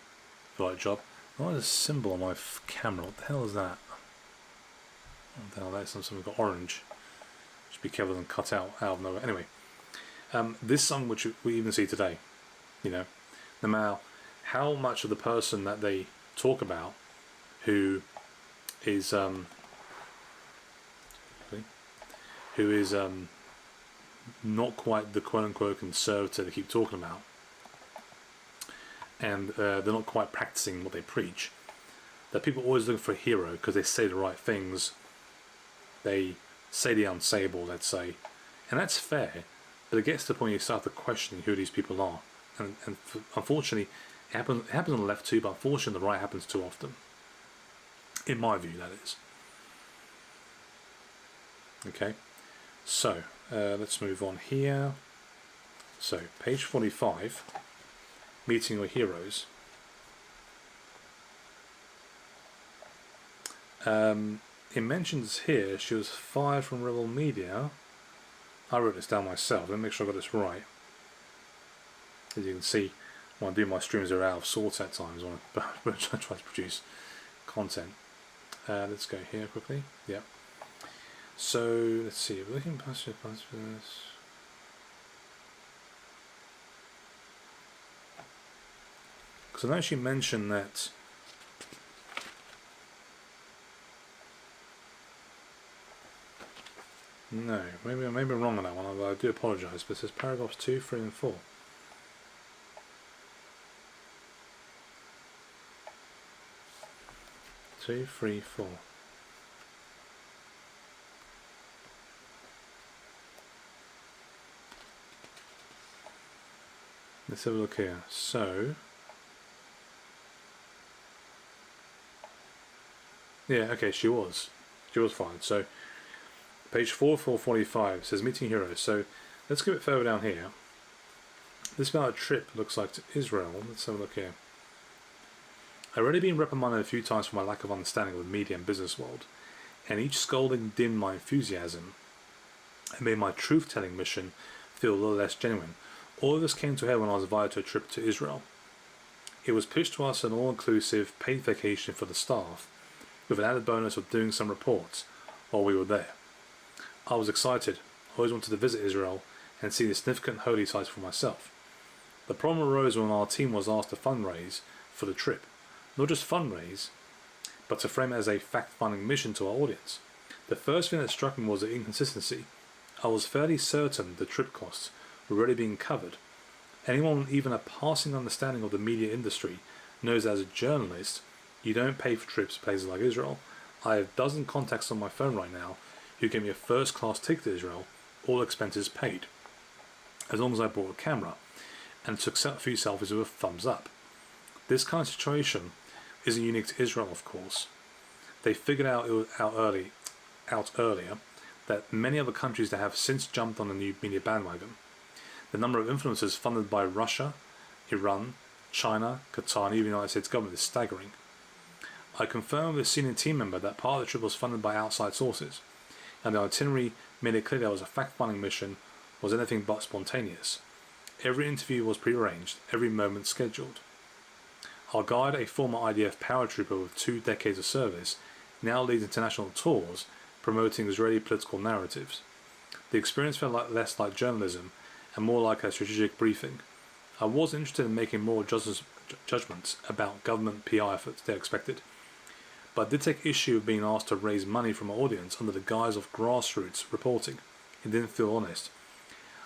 for the right job. Oh, there's a symbol on my camera. What the hell is that? What the hell, that's something got orange. Just be careful and cut out of nowhere. Anyway, this song, which we even see today, you know, no matter how much of the person that they talk about, who is not quite the quote-unquote conservative they keep talking about, and they're not quite practicing what they preach, that people are always looking for a hero because they say the right things, they say the unsayable, let's say, and that's fair, but it gets to the point you start to question who these people are, and unfortunately it happens on the left too, but unfortunately on the right happens too often, in my view, that is. Okay, so let's move on here. So page 45, meeting your heroes. It mentions here she was fired from Rebel Media. I wrote this down myself. Let me make sure I got this right. As you can see, when I do my streams, they're out of sorts at times when I try to produce content. Let's go here quickly. Yeah. So let's see. We're looking past this. Because I know she mentioned that. No, maybe I'm wrong on that one. I do apologise. But it says paragraphs 2, 3, and 4. Two, three, four. Let's have a look here. So, yeah, okay, she was fired. So, page 445 says meeting heroes. So, let's go a bit further down here. This about a trip looks like to Israel. Let's have a look here. I've already been reprimanded a few times for my lack of understanding of the media and business world, and each scolding dimmed my enthusiasm and made my truth-telling mission feel a little less genuine. All of this came to a head when I was invited to a trip to Israel. It was pitched to us an all-inclusive paid vacation for the staff, with an added bonus of doing some reports while we were there. I was excited. I always wanted to visit Israel and see the significant holy sites for myself. The problem arose when our team was asked to fundraise for the trip. Not just fundraise, but to frame it as a fact-finding mission to our audience. The first thing that struck me was the inconsistency. I was fairly certain the trip costs were already being covered. Anyone with even a passing understanding of the media industry knows that as a journalist, you don't pay for trips to places like Israel. I have a dozen contacts on my phone right now who gave me a first-class ticket to Israel, all expenses paid, as long as I brought a camera and took a few selfies with a thumbs up. This kind of situation isn't unique to Israel, of course. They figured out earlier that many other countries that have since jumped on the new media bandwagon. The number of influencers funded by Russia, Iran, China, Qatar, and even the United States government is staggering. I confirmed with a senior team member that part of the trip was funded by outside sources, and the itinerary made it clear that it was a fact-finding mission was anything but spontaneous. Every interview was pre-arranged, every moment scheduled. Our guide, a former IDF paratrooper with 2 decades of service, now leads international tours promoting Israeli political narratives. The experience felt less like journalism and more like a strategic briefing. I was interested in making more judgments about government PR efforts they expected, but I did take issue with being asked to raise money from our audience under the guise of grassroots reporting. It didn't feel honest.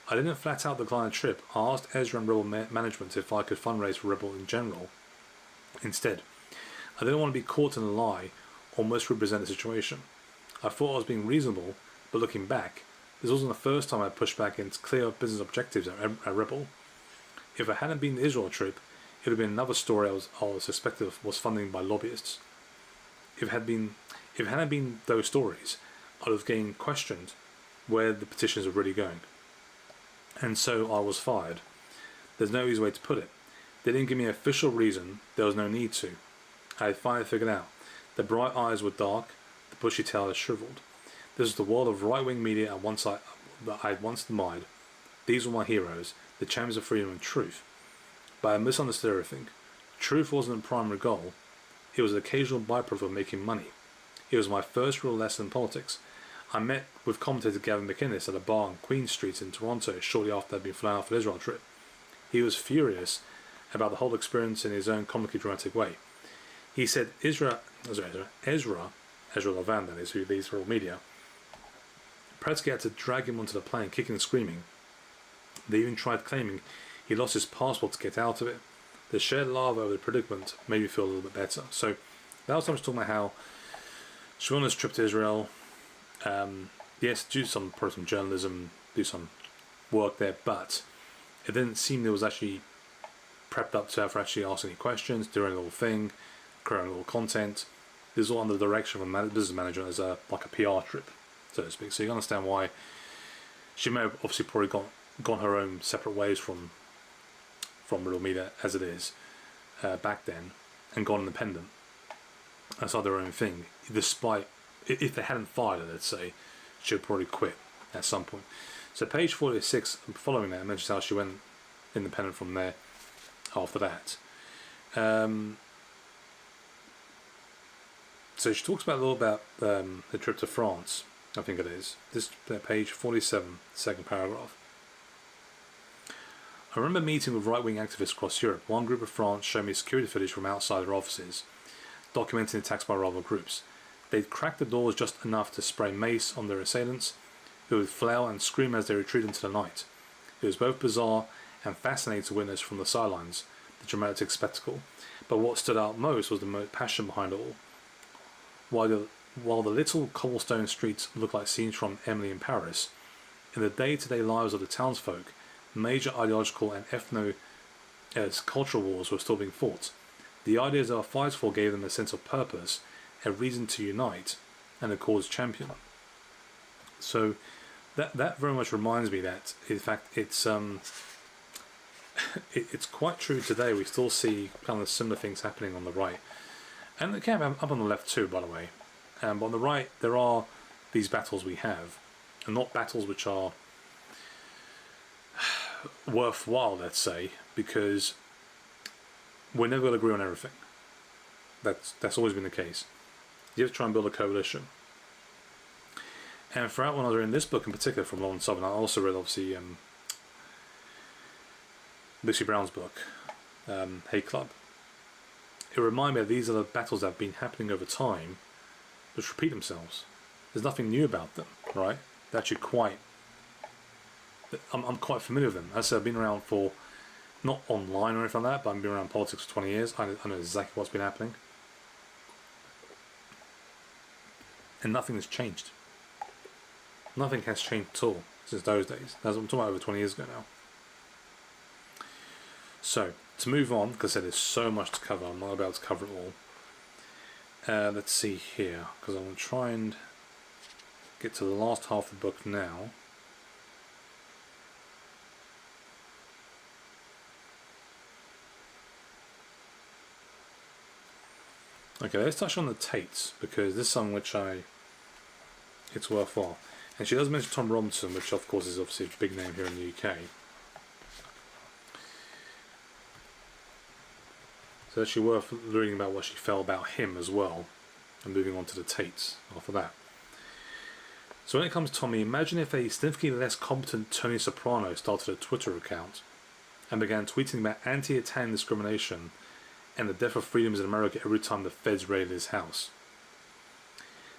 I didn't flat out decline the trip. I asked Ezra and Rebel management if I could fundraise for Rebel in general. Instead, I didn't want to be caught in a lie or misrepresent the situation. I thought I was being reasonable, but looking back, this wasn't the first time I pushed back against clear business objectives at Rebel. If it hadn't been the Israel trip, it would have been another story I was suspected of was funding by lobbyists. If it hadn't been those stories, I would have again questioned where the petitions were really going. And so I was fired. There's no easy way to put it. They didn't give me an official reason. There was no need to. I had finally figured out. The bright eyes were dark, the bushy tail was shriveled. This was the world of right-wing media that I had once admired. These were my heroes, the champions of freedom and truth. But I misunderstood everything. Truth wasn't the primary goal. It was an occasional byproduct of making money. It was my first real lesson in politics. I met with commentator Gavin McInnes at a bar on Queen Street in Toronto shortly after I'd been flown out for the Israel trip. He was furious about the whole experience in his own comically dramatic way. He said Ezra Levan, that is, who leads Rebel Media, Pratsky had to drag him onto the plane, kicking and screaming. They even tried claiming he lost his passport to get out of it. The shared laugh over the predicament made me feel a little bit better. So that was talking about how she went on this trip to Israel. Yes, do some journalism, do some work there, but it didn't seem there was actually prepped up to her for actually asking any questions, doing a little thing, creating a little content. This is all under the direction of a business manager as like a PR trip. so to speak. So you can understand why she may have obviously probably gone her own separate ways from Real Media as it is back then, and gone independent outside their own thing. Despite, if they hadn't fired her, let's say, she would probably quit at some point. So page 46, following that, mentions how she went independent from there after that. So she talks about a little about the trip to France, I think it is. This page 47, second paragraph. I remember meeting with right-wing activists across Europe. One group of France showed me security footage from outside their offices, documenting attacks by rival groups. They'd cracked the doors just enough to spray mace on their assailants, who would flail and scream as they retreated into the night. It was both bizarre and fascinating to witness from the sidelines, the dramatic spectacle. But what stood out most was the passion behind it all. While the little cobblestone streets looked like scenes from Emily in Paris, in the day-to-day lives of the townsfolk, major ideological and cultural wars were still being fought. The ideas they were fighting for gave them a sense of purpose, a reason to unite, and a cause champion. So that very much reminds me that, in fact, it's it's quite true today. We still see kind of similar things happening on the right, and it can up on the left too, by the way. But on the right, there are these battles we have, and not battles which are worthwhile, let's say, because we're never going to agree on everything. That's always been the case. You have to try and build a coalition. And throughout, when I was reading this book in particular from Lauren Southern, I also read obviously Lucy Brown's book, Hate Club. It reminded me that these are the battles that have been happening over time, which repeat themselves. There's nothing new about them, right? They're actually quite. I'm quite familiar with them. As I said, I've been around for, not online or anything like that, but I've been around politics for 20 years. I know exactly what's been happening. And nothing has changed. Nothing has changed at all since those days. I'm talking about over 20 years ago now. So, to move on, because there's so much to cover, I'm not about to cover it all. Let's see here, because I'm going to try and get to the last half of the book now. Okay, let's touch on the Tates, because this is something which it's worthwhile. And she does mention Tom Robinson, which of course is obviously a big name here in the UK. So it's actually worth reading about what she felt about him as well, and moving on to the Tates after that. So when it comes to Tommy, imagine if a significantly less competent Tony Soprano started a Twitter account and began tweeting about anti-Italian discrimination and the death of freedoms in America every time the feds raided his house.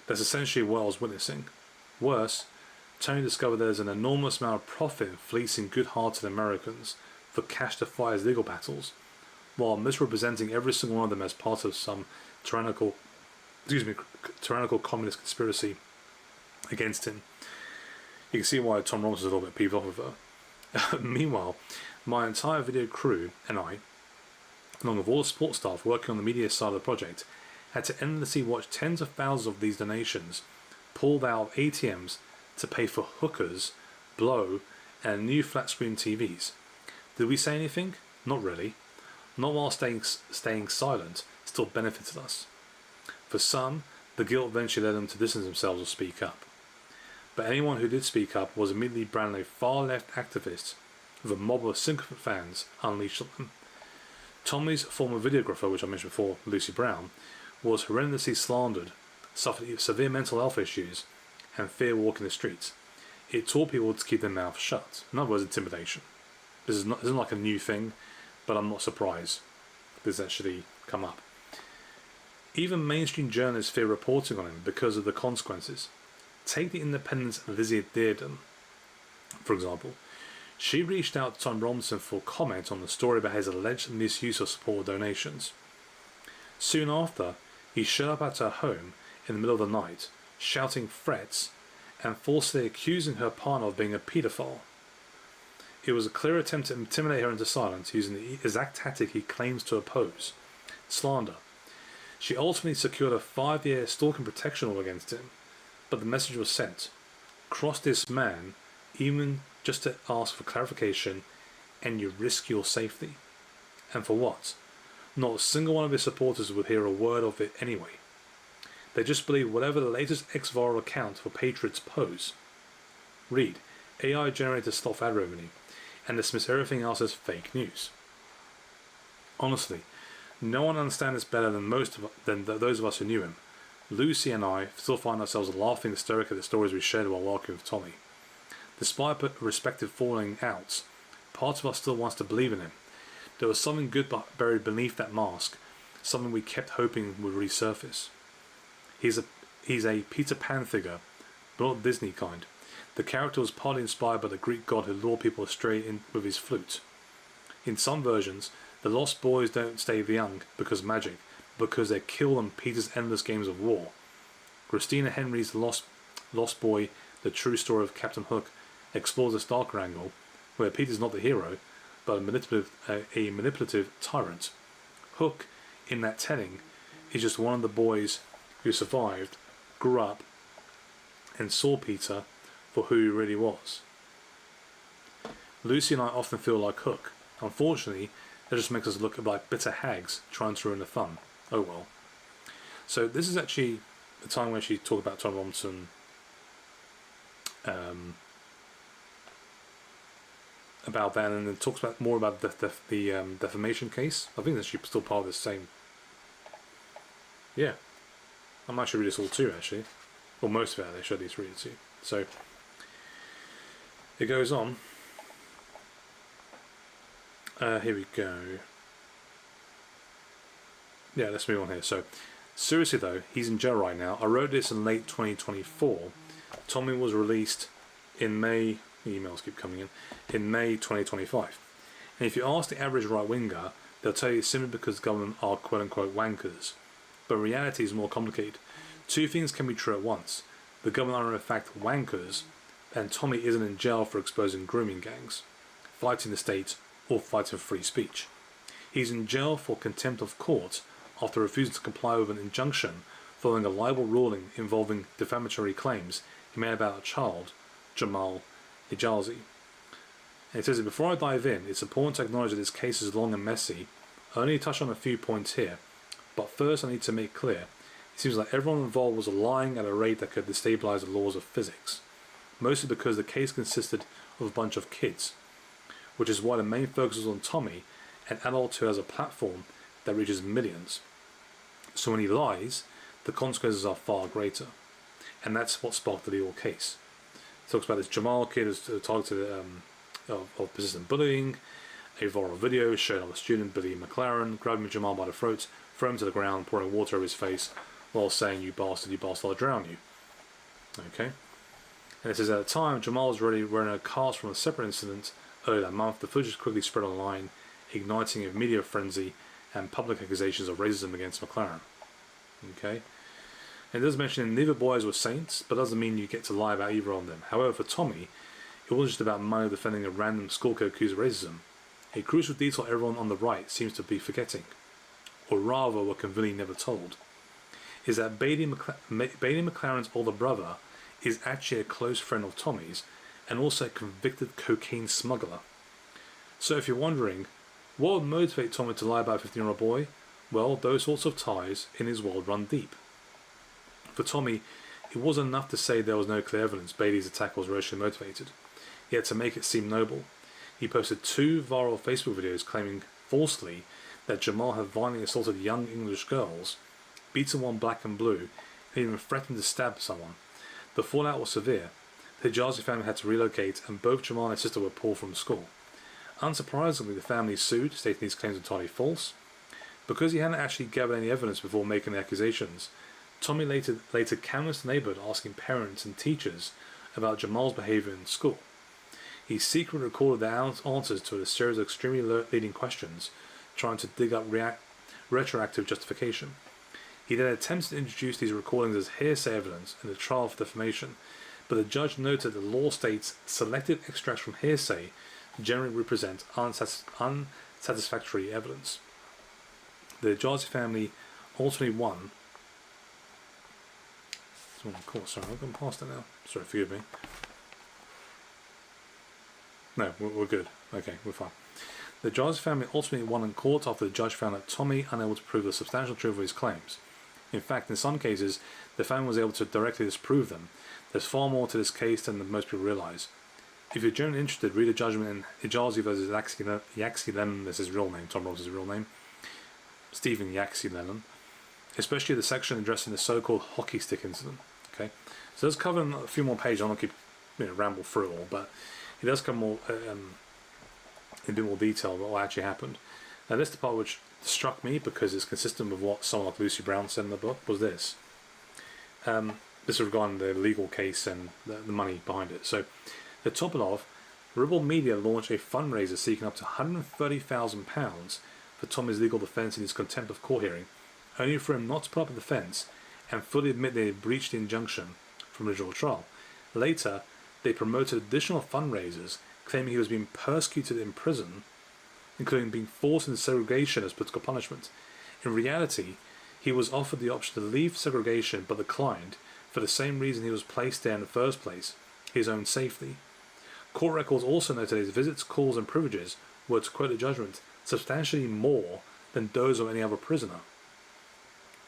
That's essentially what I was witnessing. Worse, Tony discovered there's an enormous amount of profit in fleecing good-hearted Americans for cash to fight his legal battles, while misrepresenting every single one of them as part of some tyrannical communist conspiracy against him. You can see why Tom Robinson's a little bit peeved off with her. Meanwhile, my entire video crew and I, along with all the support staff working on the media side of the project, had to endlessly watch tens of thousands of these donations pulled out of ATMs to pay for hookers, blow, and new flat-screen TVs. Did we say anything? Not really. Not while staying silent still benefited us. For some, the guilt eventually led them to distance themselves or speak up. But anyone who did speak up was immediately branded a far-left activist with a mob of sycophant fans unleashed on them. Tommy's former videographer, which I mentioned before, Lucy Brown, was horrendously slandered, suffered severe mental health issues, and fear walking the streets. It taught people to keep their mouth shut. In other words, intimidation. This isn't like a new thing, but I'm not surprised this has actually come up. Even mainstream journalists fear reporting on him because of the consequences. Take the Independent's Lizzie Dearden, for example. She reached out to Tom Robinson for comment on the story about his alleged misuse of support donations. Soon after, he showed up at her home in the middle of the night, shouting threats and falsely accusing her partner of being a paedophile. It was a clear attempt to intimidate her into silence using the exact tactic he claims to oppose: slander. She ultimately secured a 5-year stalking protection order against him, but the message was sent. cross this man even just to ask for clarification, and you risk your safety. And for what? Not a single one of his supporters would hear a word of it anyway. They just believe whatever the latest ex-viral account for Patriots pose. Read, AI generated stuff ad revenue, and dismiss everything else as fake news. Honestly, no one understands this better than those of us who knew him. Lucy and I still find ourselves laughing hysterically at the stories we shared while walking with Tommy. Despite respective falling outs, parts of us still wants to believe in him. There was something good buried beneath that mask, something we kept hoping would resurface. He's a Peter Pan figure, but not Disney kind. The character was partly inspired by the Greek god who lured people astray with his flute. In some versions, the lost boys don't stay young because of magic, but because they're killed on Peter's endless games of war. Christina Henry's Lost Boy, The True Story of Captain Hook, explores this darker angle, where Peter's not the hero, but a manipulative tyrant. Hook, in that telling, is just one of the boys who survived, grew up, and saw Peter for who he really was. Lucy and I often feel like Hook. Unfortunately, that just makes us look like bitter hags trying to ruin the fun. Oh well. So this is actually the time when she talked about Tom Robinson about that, and then talks about more about the defamation case. I think that's still part of the same. Yeah, I might actually read this all too, actually. Well, most of it they should at least read it too. So it goes on. Here we go. Yeah, let's move on here. So, seriously though, he's in jail right now. I wrote this in late 2024. Tommy was released in May. Emails keep coming in May 2025. And if you ask the average right-winger, they'll tell you it's simply because the government are quote-unquote wankers. But reality is more complicated. Two things can be true at once. The government are in fact wankers, and Tommy isn't in jail for exposing grooming gangs, fighting the state, or fighting for free speech. He's in jail for contempt of court after refusing to comply with an injunction following a libel ruling involving defamatory claims he made about a child, Jamal Hijazi. And it says that before I dive in, it's important to acknowledge that this case is long and messy. I only touch on a few points here, but first I need to make clear, it seems like everyone involved was lying at a rate that could destabilize the laws of physics, mostly because the case consisted of a bunch of kids, which is why the main focus was on Tommy, an adult who has a platform that reaches millions. So when he lies, the consequences are far greater, and that's what sparked the legal case. It talks about this Jamal kid who's targeted of persistent bullying. A viral video showing a student, Billy McLaren, grabbing Jamal by the throat, throwing him to the ground, pouring water over his face, while saying, you bastard, I'll drown you." Okay? And it says at the time, Jamal was already wearing a cast from a separate incident earlier that month. The footage quickly spread online, igniting a media frenzy and public accusations of racism against McLaren. Okay? And it does mention neither boys were saints, but doesn't mean you get to lie about either of them. However, for Tommy, it wasn't just about Mano defending a random school kid accused of racism. A crucial detail everyone on the right seems to be forgetting, or rather were conveniently never told, is that Bailey McLaren's older brother is actually a close friend of Tommy's, and also a convicted cocaine smuggler. So if you're wondering, what would motivate Tommy to lie about a 15-year-old boy? Well, those sorts of ties in his world run deep. For Tommy, it wasn't enough to say there was no clear evidence Bailey's attack was racially motivated. Yet to make it seem noble, he posted 2 viral Facebook videos claiming falsely that Jamal had violently assaulted young English girls, beaten one black and blue, and even threatened to stab someone. The fallout was severe. The Hijazi family had to relocate, and both Jamal and his sister were pulled from school. Unsurprisingly, the family sued, stating these claims were entirely false. Because he hadn't actually gathered any evidence before making the accusations, Tommy later canvassed the neighborhood asking parents and teachers about Jamal's behavior in school. He secretly recorded the answers to a series of extremely leading questions, trying to dig up retroactive justification. He then attempted to introduce these recordings as hearsay evidence in the trial for defamation, but the judge noted that the law states selected extracts from hearsay generally represent unsatisfactory evidence. The Hijazi family ultimately won Still on course. Sorry, I've gone past it now. Sorry, forgive me. No, we're good. Okay, we're fine. The Giles family ultimately won in court after the judge found that Tommy unable to prove the substantial truth of his claims. In fact, in some cases, the family was able to directly disprove them. There's far more to this case than most people realise. If you're genuinely interested, read a judgment in Ijazi vs. Yaxi Lennon, that's his real name, Tom Robinson's real name, Stephen Yaxi Lennon, especially the section addressing the so-called hockey stick incident. Okay, so let's cover a few more pages. I'm not keep ramble through it all, but he does come more in a bit more detail about what actually happened. Now, this is the part which struck me because it's consistent with what someone like Lucy Brown said in the book. Was this? This regarding the legal case and the money behind it. So, to top it off, Ribble Media launched a fundraiser seeking up to £130,000 for Tommy's legal defence in his contempt of court hearing, only for him not to put up a defence and fully admit they had breached the injunction from the original trial. Later, they promoted additional fundraisers, claiming he was being persecuted in prison, including being forced into segregation as political punishment. In reality, he was offered the option to leave segregation but declined for the same reason he was placed there in the first place, his own safety. Court records also noted his visits, calls and privileges were, to quote the judgment, substantially more than those of any other prisoner.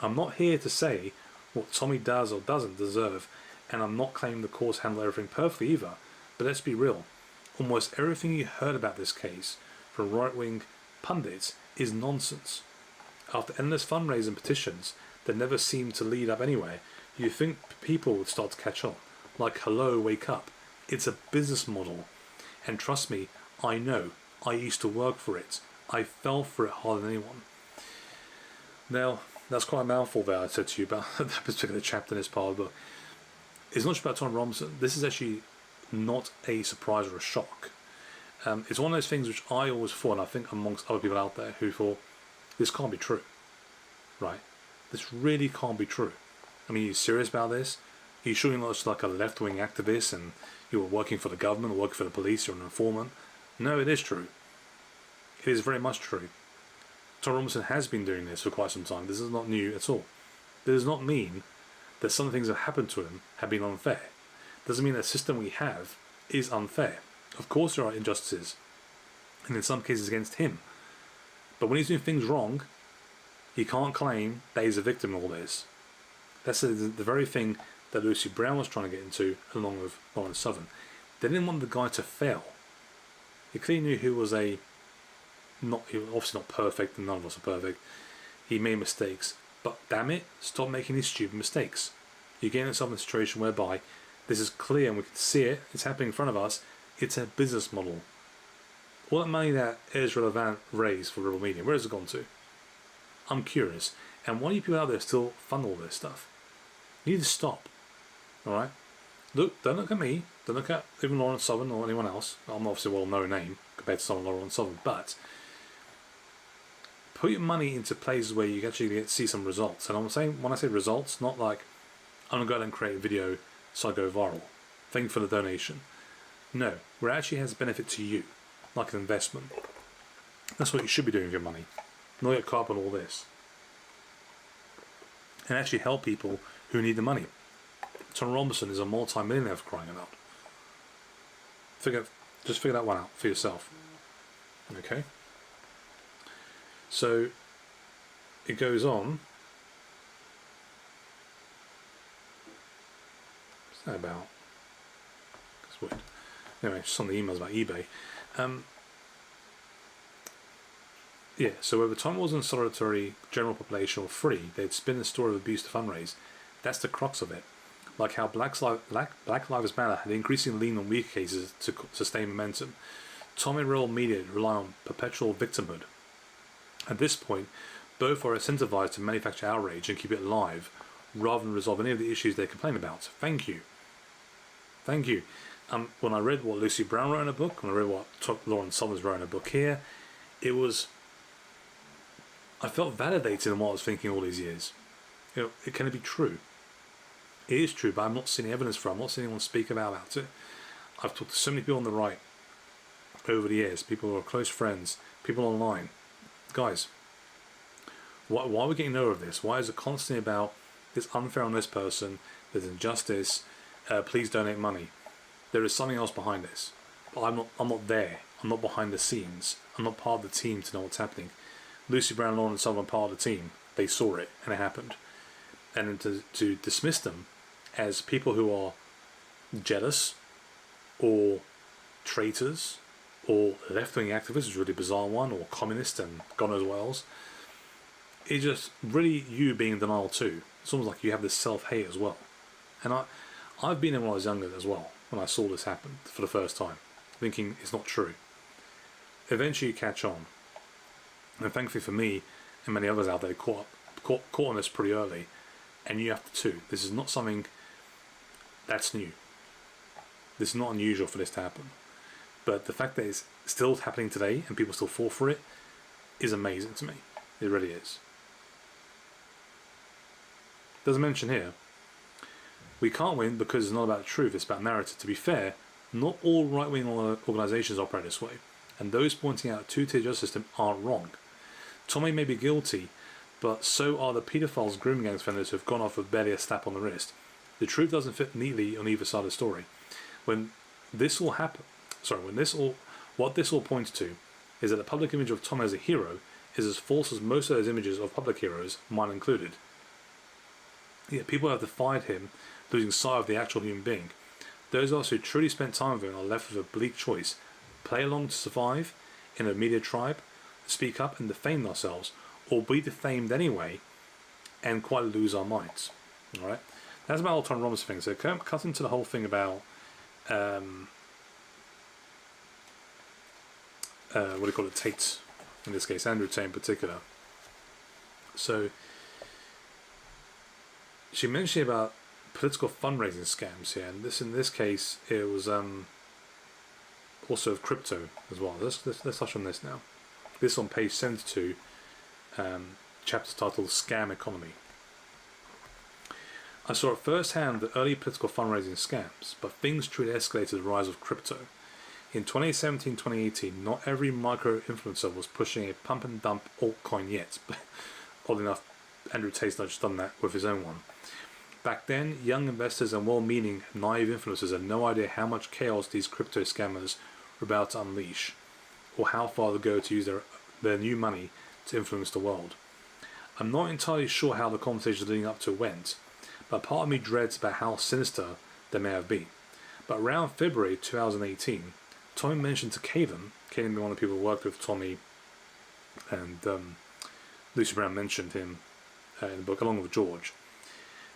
I'm not here to say what Tommy does or doesn't deserve, and I'm not claiming the courts handle everything perfectly either, but let's be real. Almost everything you heard about this case from right-wing pundits is nonsense. After endless fundraising petitions that never seemed to lead up anywhere, you'd think people would start to catch on. Like, hello, wake up. It's a business model. And trust me, I know. I used to work for it. I fell for it harder than anyone. Now, that's quite a mouthful there I said to you about that particular chapter in this part of the book. It's not just about Tom Robinson. This is actually not a surprise or a shock. It's one of those things which I always thought, and I think amongst other people out there who thought, this can't be true. Right? This really can't be true. I mean, are you serious about this? Are you sure you're not just like a left-wing activist and you were working for the government or working for the police, you're an informant? No, it is true. It is very much true. Tom Robinson has been doing this for quite some time. This is not new at all. This does not mean that some things that happened to him have been unfair. It doesn't mean that the system we have is unfair. Of course there are injustices, and in some cases against him. But when he's doing things wrong, he can't claim that he's a victim of all this. That's the very thing that Lucy Brown was trying to get into, along with Lauren Southern. They didn't want the guy to fail. He clearly knew he was he was obviously not perfect, and none of us are perfect. He made mistakes, but damn it, stop making these stupid mistakes. You're getting yourself in a situation whereby this is clear and we can see it, it's happening in front of us, it's a business model. All that money that Ezra Levant raised for Ribble Media, where has it gone to? I'm curious. And why do you people out there still fund all this stuff? You need to stop. Alright? Look, don't look at me, don't look at even Lawrence Southern or anyone else. I'm obviously a well-known name compared to someone like Lawrence Southern, but put your money into places where you actually get to see some results. And I'm saying, when I say results, not like I'm going to go out and create a video so I go viral. Thank you for the donation. No, where it actually has a benefit to you, like an investment. That's what you should be doing with your money. Not get caught up on all this. And actually help people who need the money. Tom Robinson is a multi-millionaire, for crying out. Just figure that one out for yourself. Okay? So, it goes on. What's that about? That's weird. Anyway, just on the emails about eBay. Yeah, so whether Tom was in solitary, general population or free, they'd spin the story of abuse to fundraise. That's the crux of it. Like how Black Lives Matter had increasingly leaned on weak cases to sustain momentum, Tom and Ribble Media rely on perpetual victimhood. At this point, both are incentivized to manufacture outrage and keep it alive, rather than resolve any of the issues they complain about. Thank you. Thank you. When I read what Lucy Brown wrote in a book, when I read what Lauren Summers wrote in a book here, it was... I felt validated in what I was thinking all these years. You know, can it be true? It is true, but I'm not seeing evidence for it. I'm not seeing anyone speak about it. I've talked to so many people on the right over the years, people who are close friends, people online. Guys, why are we getting over this? Why is it constantly about it's unfair on this person, there's injustice, please donate money. There is something else behind this. But I'm not there. I'm not behind the scenes. I'm not part of the team to know what's happening. Lucy Brown, Lauren Sullivan, part of the team. They saw it and it happened. And then to dismiss them as people who are jealous or traitors or left-wing activists is a really bizarre one, or communist and God knows what else. It's just really you being in denial too. It's almost like you have this self-hate as well. And I've been in when I was younger as well, when I saw this happen for the first time, thinking it's not true. Eventually you catch on. And thankfully for me and many others out there caught on this pretty early, and you have to too. This is not something that's new. This is not unusual for this to happen. But the fact that it's still happening today and people still fall for it is amazing to me. It really is. There's a mention here. We can't win because it's not about truth, it's about narrative. To be fair, not all right-wing organisations operate this way, and those pointing out a two-tier justice system aren't wrong. Tommy may be guilty, but so are the paedophiles, grooming gangs offenders who have gone off with barely a slap on the wrist. The truth doesn't fit neatly on either side of the story. What this all points to is that the public image of Tommy as a hero is as false as most of those images of public heroes, mine included. Yet people have defied him, losing sight of the actual human being. Those of us who truly spent time with him are left with a bleak choice: play along to survive in a media tribe, speak up and defame ourselves, or be defamed anyway and quite lose our minds. Alright? That's about Alton Rom's thing. So cut into the whole thing about Tate, in this case, Andrew Tate in particular. So she mentioned about political fundraising scams here, and in this case it was also of crypto as well. Let's touch on this now. This on page 72, chapter titled Scam Economy. I saw at first hand the early political fundraising scams, but things truly escalated the rise of crypto. In 2017-2018, not every micro-influencer was pushing a pump-and-dump altcoin yet. Oddly enough, Andrew Tate's not just done that with his own one. Back then, young investors and well-meaning, naive influencers had no idea how much chaos these crypto scammers were about to unleash, or how far to go to use their new money to influence the world. I'm not entirely sure how the conversations leading up to it went, but part of me dreads about how sinister they may have been. But around February 2018, Tommy mentioned to Kaylin being one of the people who worked with Tommy, and Lucy Brown mentioned him in the book, along with George,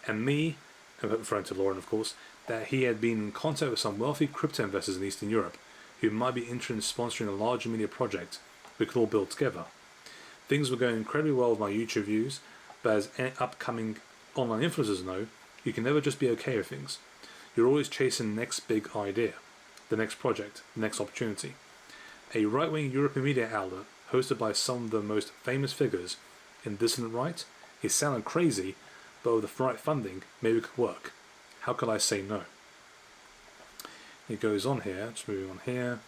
and me, referring to Lauren of course, that he had been in contact with some wealthy crypto investors in Eastern Europe who might be interested in sponsoring a larger media project we could all build together. Things were going incredibly well with my YouTube views, but as upcoming online influencers know, you can never just be okay with things. You're always chasing the next big idea, the next project, the next opportunity. A right-wing European media outlet hosted by some of the most famous figures in dissident right, it sounded crazy, but with the right funding, maybe it could work. How could I say no? It goes on here, just moving on here.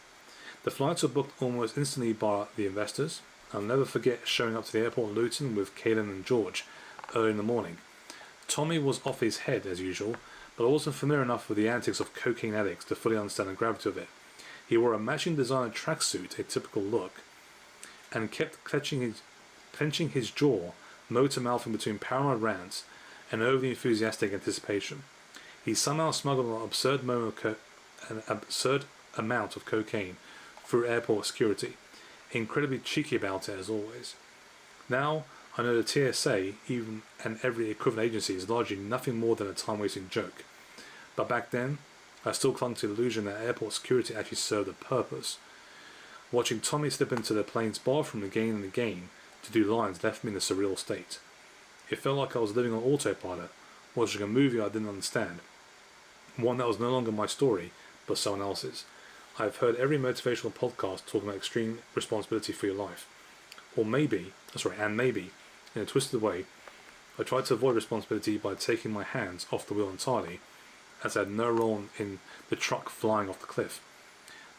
The flights were booked almost instantly by the investors. I'll never forget showing up to the airport in Luton with Kaylin and George early in the morning. Tommy was off his head as usual, but I wasn't familiar enough with the antics of cocaine addicts to fully understand the gravity of it. He wore a matching designer tracksuit, a typical look, and kept clenching his jaw, motor mouthing between paranoid rants and overly enthusiastic anticipation. He somehow smuggled an absurd amount of cocaine through airport security, incredibly cheeky about it as always. Now, I know the TSA, even and every equivalent agency, is largely nothing more than a time-wasting joke. But back then, I still clung to the illusion that airport security actually served a purpose. Watching Tommy slip into the plane's bathroom again and again to do lines left me in a surreal state. It felt like I was living on autopilot, watching a movie I didn't understand. One that was no longer my story, but someone else's. I have heard every motivational podcast talking about extreme responsibility for your life. And maybe, in a twisted way, I tried to avoid responsibility by taking my hands off the wheel entirely, as I had no role in the truck flying off the cliff.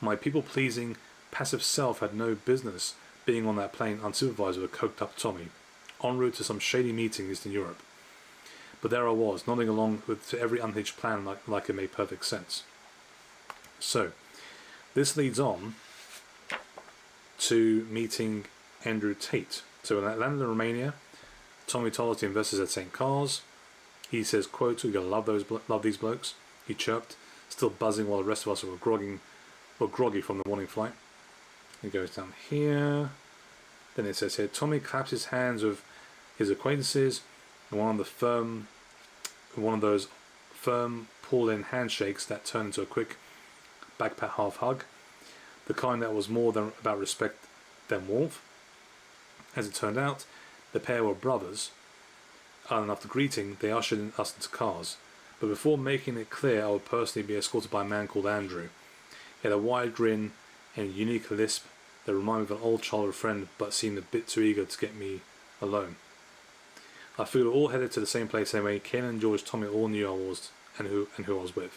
My people-pleasing, passive self had no business being on that plane unsupervised with a coked-up Tommy, en route to some shady meeting in Eastern Europe. But there I was, nodding along to every unhinged plan like it made perfect sense. So, this leads on to meeting Andrew Tate. So in Atlanta, Romania, Tommy told us the investors at St. Carl's. He says, quote, "We're gonna love these blokes," he chirped, still buzzing while the rest of us were groggy from the morning flight. It goes down here. Then it says here, Tommy claps his hands with his acquaintances, and one of those firm pull-in handshakes that turn into a quick backpat half hug, the kind that was more than about respect than warmth. As it turned out, the pair were brothers, and after greeting, they ushered us into cars. But before making it clear I would personally be escorted by a man called Andrew, he had a wide grin and a unique lisp that reminded me of an old childhood friend, but seemed a bit too eager to get me alone. I figured we all headed to the same place anyway. Ken and George, Tommy all knew I was and who I was with.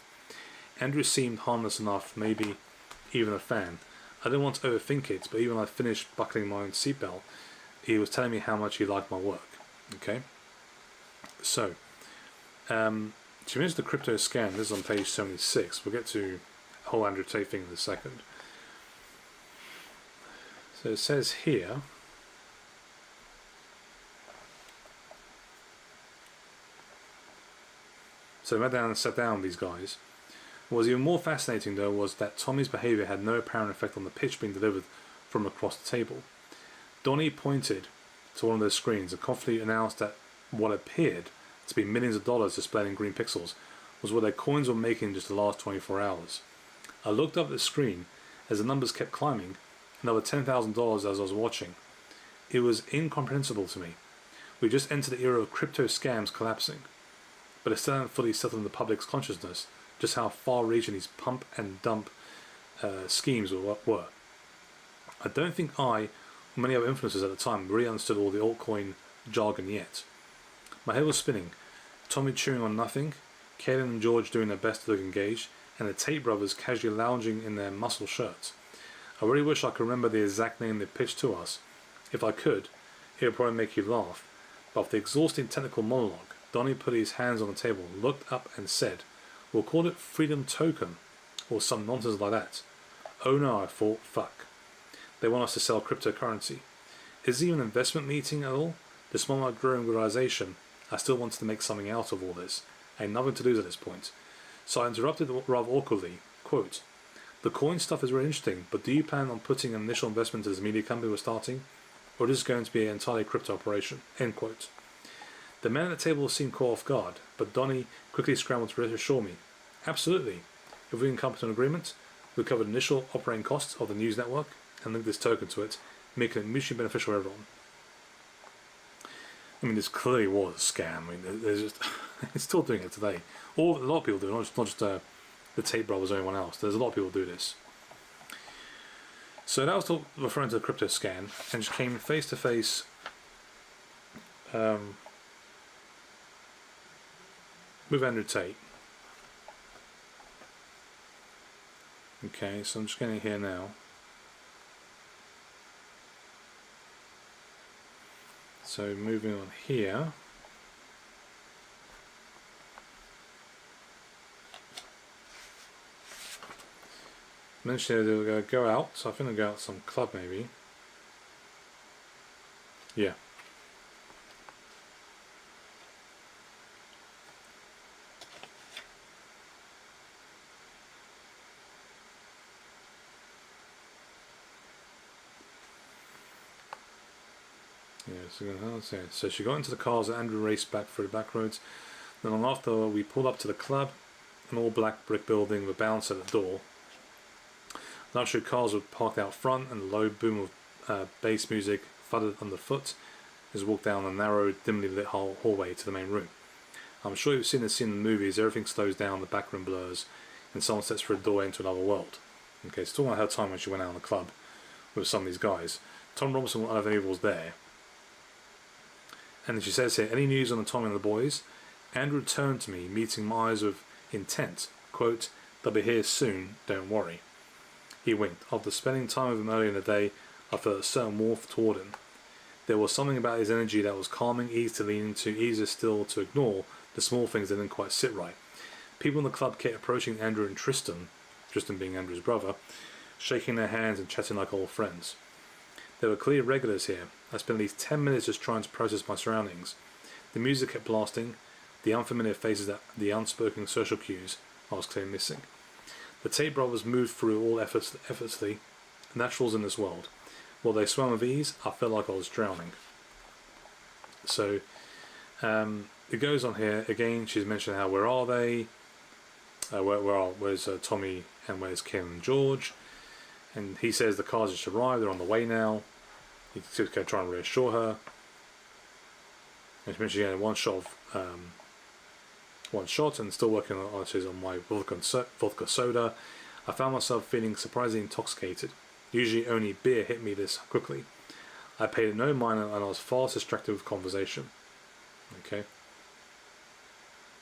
Andrew seemed harmless enough, maybe even a fan. I didn't want to overthink it, but even when I finished buckling my own seatbelt, he was telling me how much he liked my work. Okay, so she mentioned the crypto scam. This is on page 76. We'll get to the whole Andrew Tate thing in a second. So it says here, so I went down and sat down with these guys. What was even more fascinating though was that Tommy's behaviour had no apparent effect on the pitch being delivered from across the table. Donnie pointed to one of those screens and confidently announced that what appeared to be millions of dollars displayed in green pixels was what their coins were making in just the last 24 hours. I looked up at the screen as the numbers kept climbing, another $10,000 as I was watching. It was incomprehensible to me. We just entered the era of crypto scams collapsing, but it still hadn't fully settled in the public's consciousness just how far-reaching these pump and dump schemes were. I don't think I, or many other influencers at the time, really understood all the altcoin jargon yet. My head was spinning, Tommy chewing on nothing, Kaden and George doing their best to look engaged, and the Tate brothers casually lounging in their muscle shirts. I really wish I could remember the exact name they pitched to us. If I could, it would probably make you laugh. But after the exhausting technical monologue, Donnie put his hands on the table, looked up and said, "We'll call it Freedom Token," or some nonsense like that. Oh no, I thought, fuck. They want us to sell cryptocurrency. Is it even an investment meeting at all? Despite my growing realization, I still wanted to make something out of all this. I had nothing to lose at this point. So I interrupted rather awkwardly. Quote, "The coin stuff is really interesting, but do you plan on putting an initial investment into this media company we're starting? Or is this going to be an entirely crypto operation?" End quote. The man at the table seemed caught off guard, but Donnie quickly scrambled to reassure me. Absolutely. If we can come to an agreement, we'll cover the initial operating costs of the news network and link this token to it, making it mutually beneficial for everyone. I mean, this clearly was a scam. I mean, there's just it's still doing it today. A lot of people do it, not just the Tate brothers or anyone else. There's a lot of people who do this. So that was referring to the crypto scam, and just came face to face with Andrew Tate. Okay, so I'm just getting it here now. So moving on here. Mentioned they'll go out, so I think they'll go out to some club maybe. Yeah. Yeah, so she got into the cars and Andrew raced back through the back roads. Then on after we pulled up to the club, an all black brick building with a bouncer at the door. Luxury cars were parked out front and the low boom of bass music thudded underfoot as we walked down a narrow, dimly lit hallway to the main room. I'm sure you've seen this scene in the movies, everything slows down, the back room blurs, and someone steps through a doorway into another world. Okay, so talking about her time when she went out in the club with some of these guys. Tom Robinson was there. And then she says here, "Any news on the Tommy and the boys?" Andrew turned to me, meeting my eyes with intent. Quote, "They'll be here soon, don't worry." He winked. After spending time with him earlier in the day, I felt a certain warmth toward him. There was something about his energy that was calming, easy to lean into, easier still to ignore the small things that didn't quite sit right. People in the club kept approaching Andrew and Tristan being Andrew's brother, shaking their hands and chatting like old friends. There were clear regulars here. I spent at least 10 minutes just trying to process my surroundings. The music kept blasting, the unfamiliar faces, the unspoken social cues I was clearly missing. The Tate brothers moved through all effortlessly, naturals in this world. While they swam with ease, I felt like I was drowning. So, it goes on here, again, she's mentioned how, where are they? Where's Tommy and where's Kim and George? And he says the cars just arrived, they're on the way now. He's just going to try and reassure her. And she mentioned again one shot and still working on my vodka soda. I found myself feeling surprisingly intoxicated. Usually only beer hit me this quickly. I paid it no mind and I was fast distracted with conversation. Okay.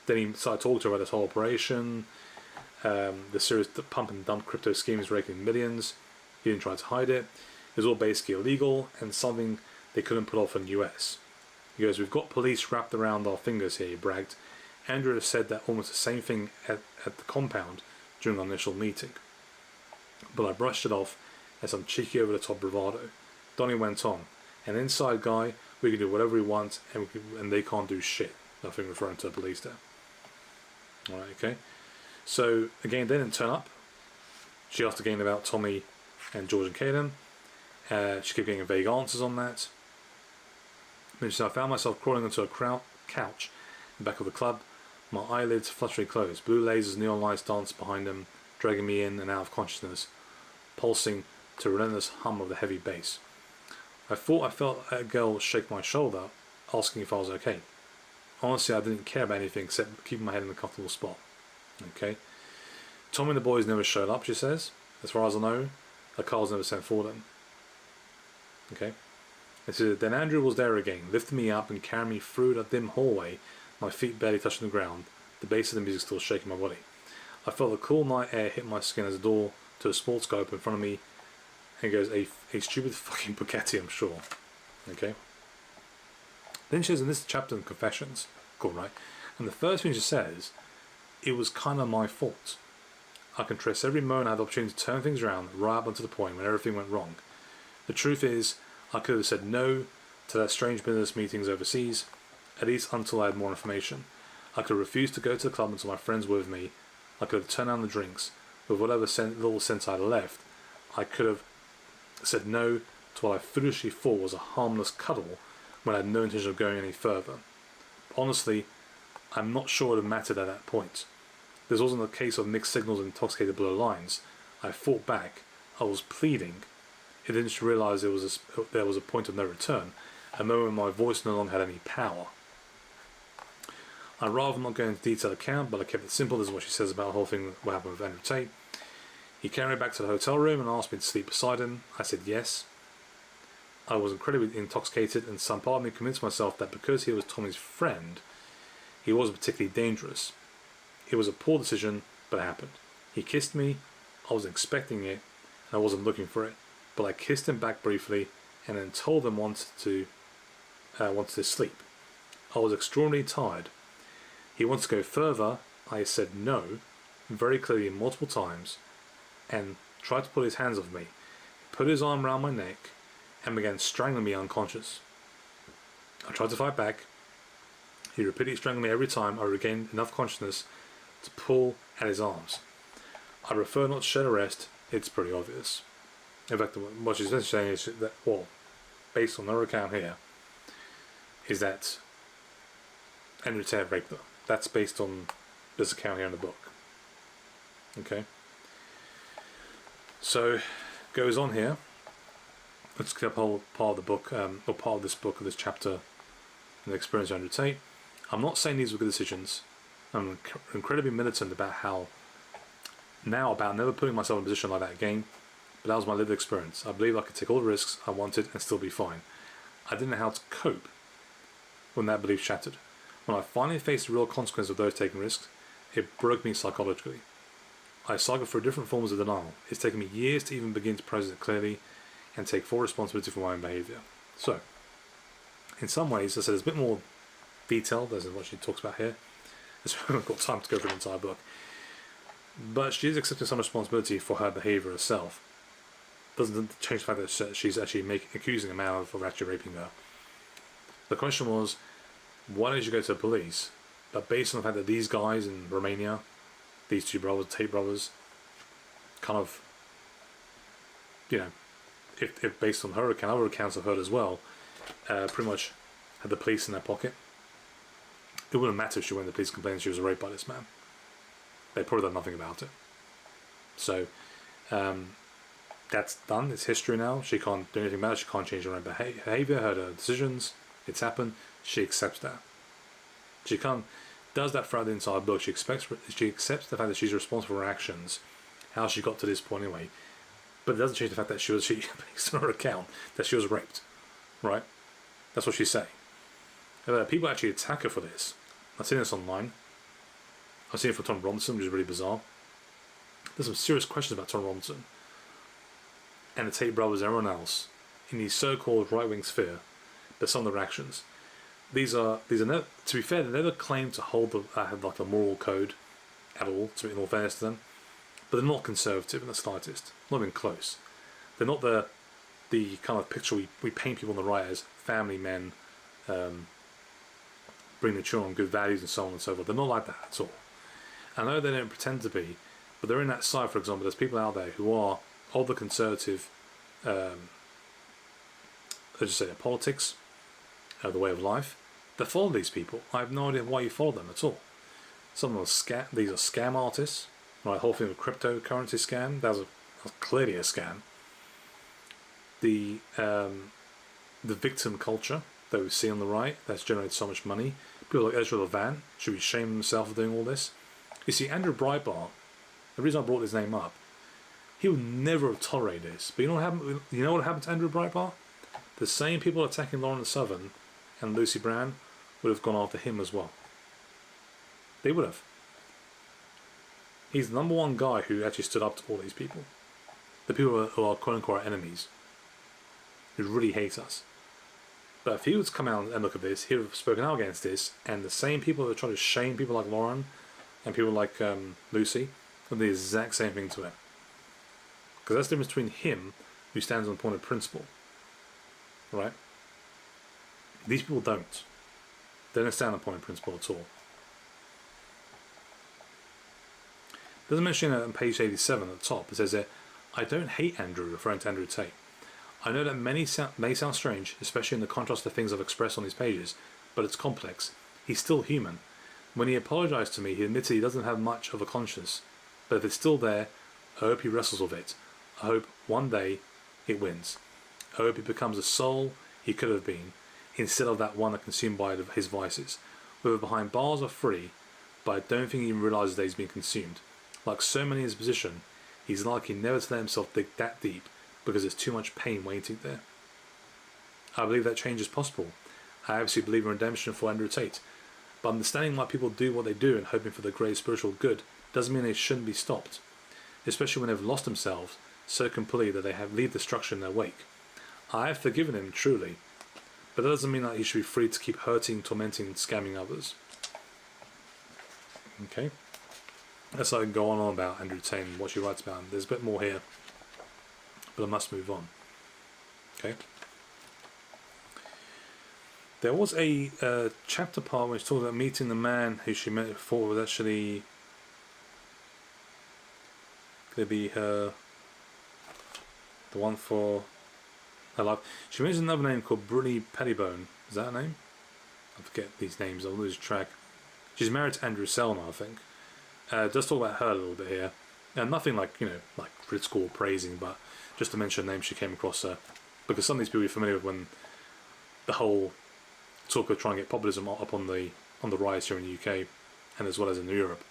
Then he started talking to her about this whole operation, the serious pump and dump crypto schemes raking millions. He didn't try to hide it. It was all basically illegal and something they couldn't put off in the US. He goes, we've got police wrapped around our fingers here, he bragged. Andrew has said that almost the same thing at the compound during our initial meeting. But I brushed it off as some cheeky over-the-top bravado. Donnie went on, an inside guy, we can do whatever we want and they can't do shit. Nothing referring to the police there. Alright, okay. So, again, they didn't turn up. She asked again about Tommy and George and Caden. She kept getting vague answers on that. So I found myself crawling onto a couch in the back of the club, my eyelids flutteringly closed. Blue lasers, neon lights danced behind them, dragging me in and out of consciousness, pulsing to a relentless hum of the heavy bass. I thought I felt a girl shake my shoulder, asking if I was okay. Honestly, I didn't care about anything except keeping my head in a comfortable spot. Okay. Tommy and the boys never showed up, she says. As far as I know, a car was never sent for them. Okay. And so then Andrew was there again, lifting me up and carrying me through that dim hallway, my feet barely touching the ground, the bass of the music still shaking my body. I felt the cool night air hit my skin as the door to a sports car opened in front of me, and he goes, a stupid fucking Bugatti, I'm sure. Okay. Then she says in this chapter in Confessions, cool, right? And the first thing she says, it was kind of my fault. I can trace every moment I had the opportunity to turn things around right up until the point when everything went wrong. The truth is, I could have said no to that strange business meetings overseas, at least until I had more information. I could have refused to go to the club until my friends were with me. I could have turned down the drinks. With whatever little sense I had left, I could have said no to what I foolishly thought was a harmless cuddle when I had no intention of going any further. Honestly, I'm not sure it would have mattered at that point. This wasn't a case of mixed signals and intoxicated blur lines. I fought back. I was pleading. I didn't realise there was a point of no return, a moment when my voice no longer had any power. I'd rather not go into detailed account, but I kept it simple. This is what she says about the whole thing, what happened with Andrew Tate. He carried me back to the hotel room and asked me to sleep beside him. I said yes. I was incredibly intoxicated, and some part of me convinced myself that because he was Tommy's friend, he wasn't particularly dangerous. It was a poor decision, but it happened. He kissed me. I wasn't expecting it, and I wasn't looking for it. But I kissed him back briefly, and then told him wanted to sleep. I was extraordinarily tired. He wanted to go further. I said no, very clearly multiple times, and tried to pull his hands off me. He put his arm around my neck and began strangling me unconscious. I tried to fight back. He repeatedly strangled me every time I regained enough consciousness to pull at his arms. I prefer not to shed arrest. It's pretty obvious. In fact, what she's been saying is that, well, based on her account here, is that Andrew Tate raped her. That's based on this account here in the book. Okay. So, goes on here. Let's get a whole part of the book, or part of this chapter, and the experience of Andrew Tate. I'm not saying these were good decisions. I'm incredibly militant about never putting myself in a position like that again. But that was my lived experience. I believe I could take all the risks I wanted and still be fine. I didn't know how to cope when that belief shattered. When I finally faced the real consequences of those taking risks, it broke me psychologically. I cycled through different forms of denial. It's taken me years to even begin to process it clearly and take full responsibility for my own behaviour. So, in some ways, I said it's a bit more detailed, as in what she talks about here. As we haven't got time to go through the entire book. But she is accepting some responsibility for her behaviour herself. Doesn't change the fact that she's actually accusing a man of actually raping her. The question was, why did you go to the police? But based on the fact that these guys in Romania, these two brothers, Tate brothers, kind of, if based on her account, other accounts I've heard as well, pretty much had the police in their pocket. It wouldn't matter if she went to the police complaining she was raped by this man. They probably done nothing about it. So, that's done. It's history now. She can't do anything about it. She can't change her own behaviour, her decisions. It's happened. She accepts that. She does that throughout the entire book. She accepts the fact that she's responsible for her actions, how she got to this point anyway. But it doesn't change the fact that she based on her account, that she was raped. Right? That's what she's saying. People actually attack her for this. I've seen this online. I've seen it from Tom Robinson, which is really bizarre. There's some serious questions about Tom Robinson and the Tate brothers and everyone else in the so-called right-wing sphere, but some of their actions. These are never, to be fair, they never claim to have like a moral code at all, to be in all fairness to them. But they're not conservative in the slightest, not even close. They're not the kind of picture we paint people on the right as family men, bring the children on good values and so on and so forth. They're not like that at all. I know they don't pretend to be, but they're in that side. For example, there's people out there who are of the conservative, let's just say, their politics, the way of life. They follow these people. I have no idea why you follow them at all. Some of them these are scam artists. Right, the whole thing of cryptocurrency scam, that was clearly a scam. The victim culture that we see on the right, that's generated so much money. People like Ezra Levant should be ashamed of himself for doing all this. You see, Andrew Breitbart, the reason I brought his name up, he would never have tolerated this. But you know what happened to Andrew Breitbart? The same people attacking Lawrence Southern and Lucy Brown would have gone after him as well. They would have. He's the number one guy who actually stood up to all these people. The people who are quote-unquote our enemies. Who really hate us. But if he was to come out and look at this, he would have spoken out against this, and the same people that try to shame people like Lauren and people like Lucy would do the exact same thing to him. Because that's the difference between him, who stands on the point of principle, right? These people don't. They don't stand on the point of principle at all. Doesn't mention it on page 87 at the top. It says that I don't hate Andrew, referring to Andrew Tate. I know that many may sound strange, especially in the contrast to things I've expressed on these pages, but it's complex. He's still human. When he apologised to me, he admitted he doesn't have much of a conscience. But if it's still there, I hope he wrestles with it. I hope one day it wins. I hope he becomes a soul he could have been, instead of that one consumed by his vices. Whether behind bars or free, but I don't think he even realises that he's been consumed. Like so many in his position, he's likely never to let himself dig that deep, because there's too much pain waiting there. I believe that change is possible. I obviously believe in redemption for Andrew Tate, but understanding why people do what they do and hoping for the great spiritual good doesn't mean they shouldn't be stopped, especially when they've lost themselves so completely that they have leave destruction in their wake. I have forgiven him truly, but that doesn't mean that he should be free to keep hurting, tormenting, and scamming others. Okay? That's like go on about Andrew Tate and what she writes about him. There's a bit more here, but I must move on. Okay? There was a chapter part which talked about meeting the man who she met before was actually going to be her, the one for her life. She mentioned another name called Bruni Pettibone. Is that her name? I forget these names, I'll lose track. She's married to Andrew Selner, I think. Just talk about her a little bit here. And nothing like, like critical or praising, but just to mention a name she came across because some of these people you're familiar with when the whole talk of trying to get populism up on the rise here in the UK and as well as in Europe,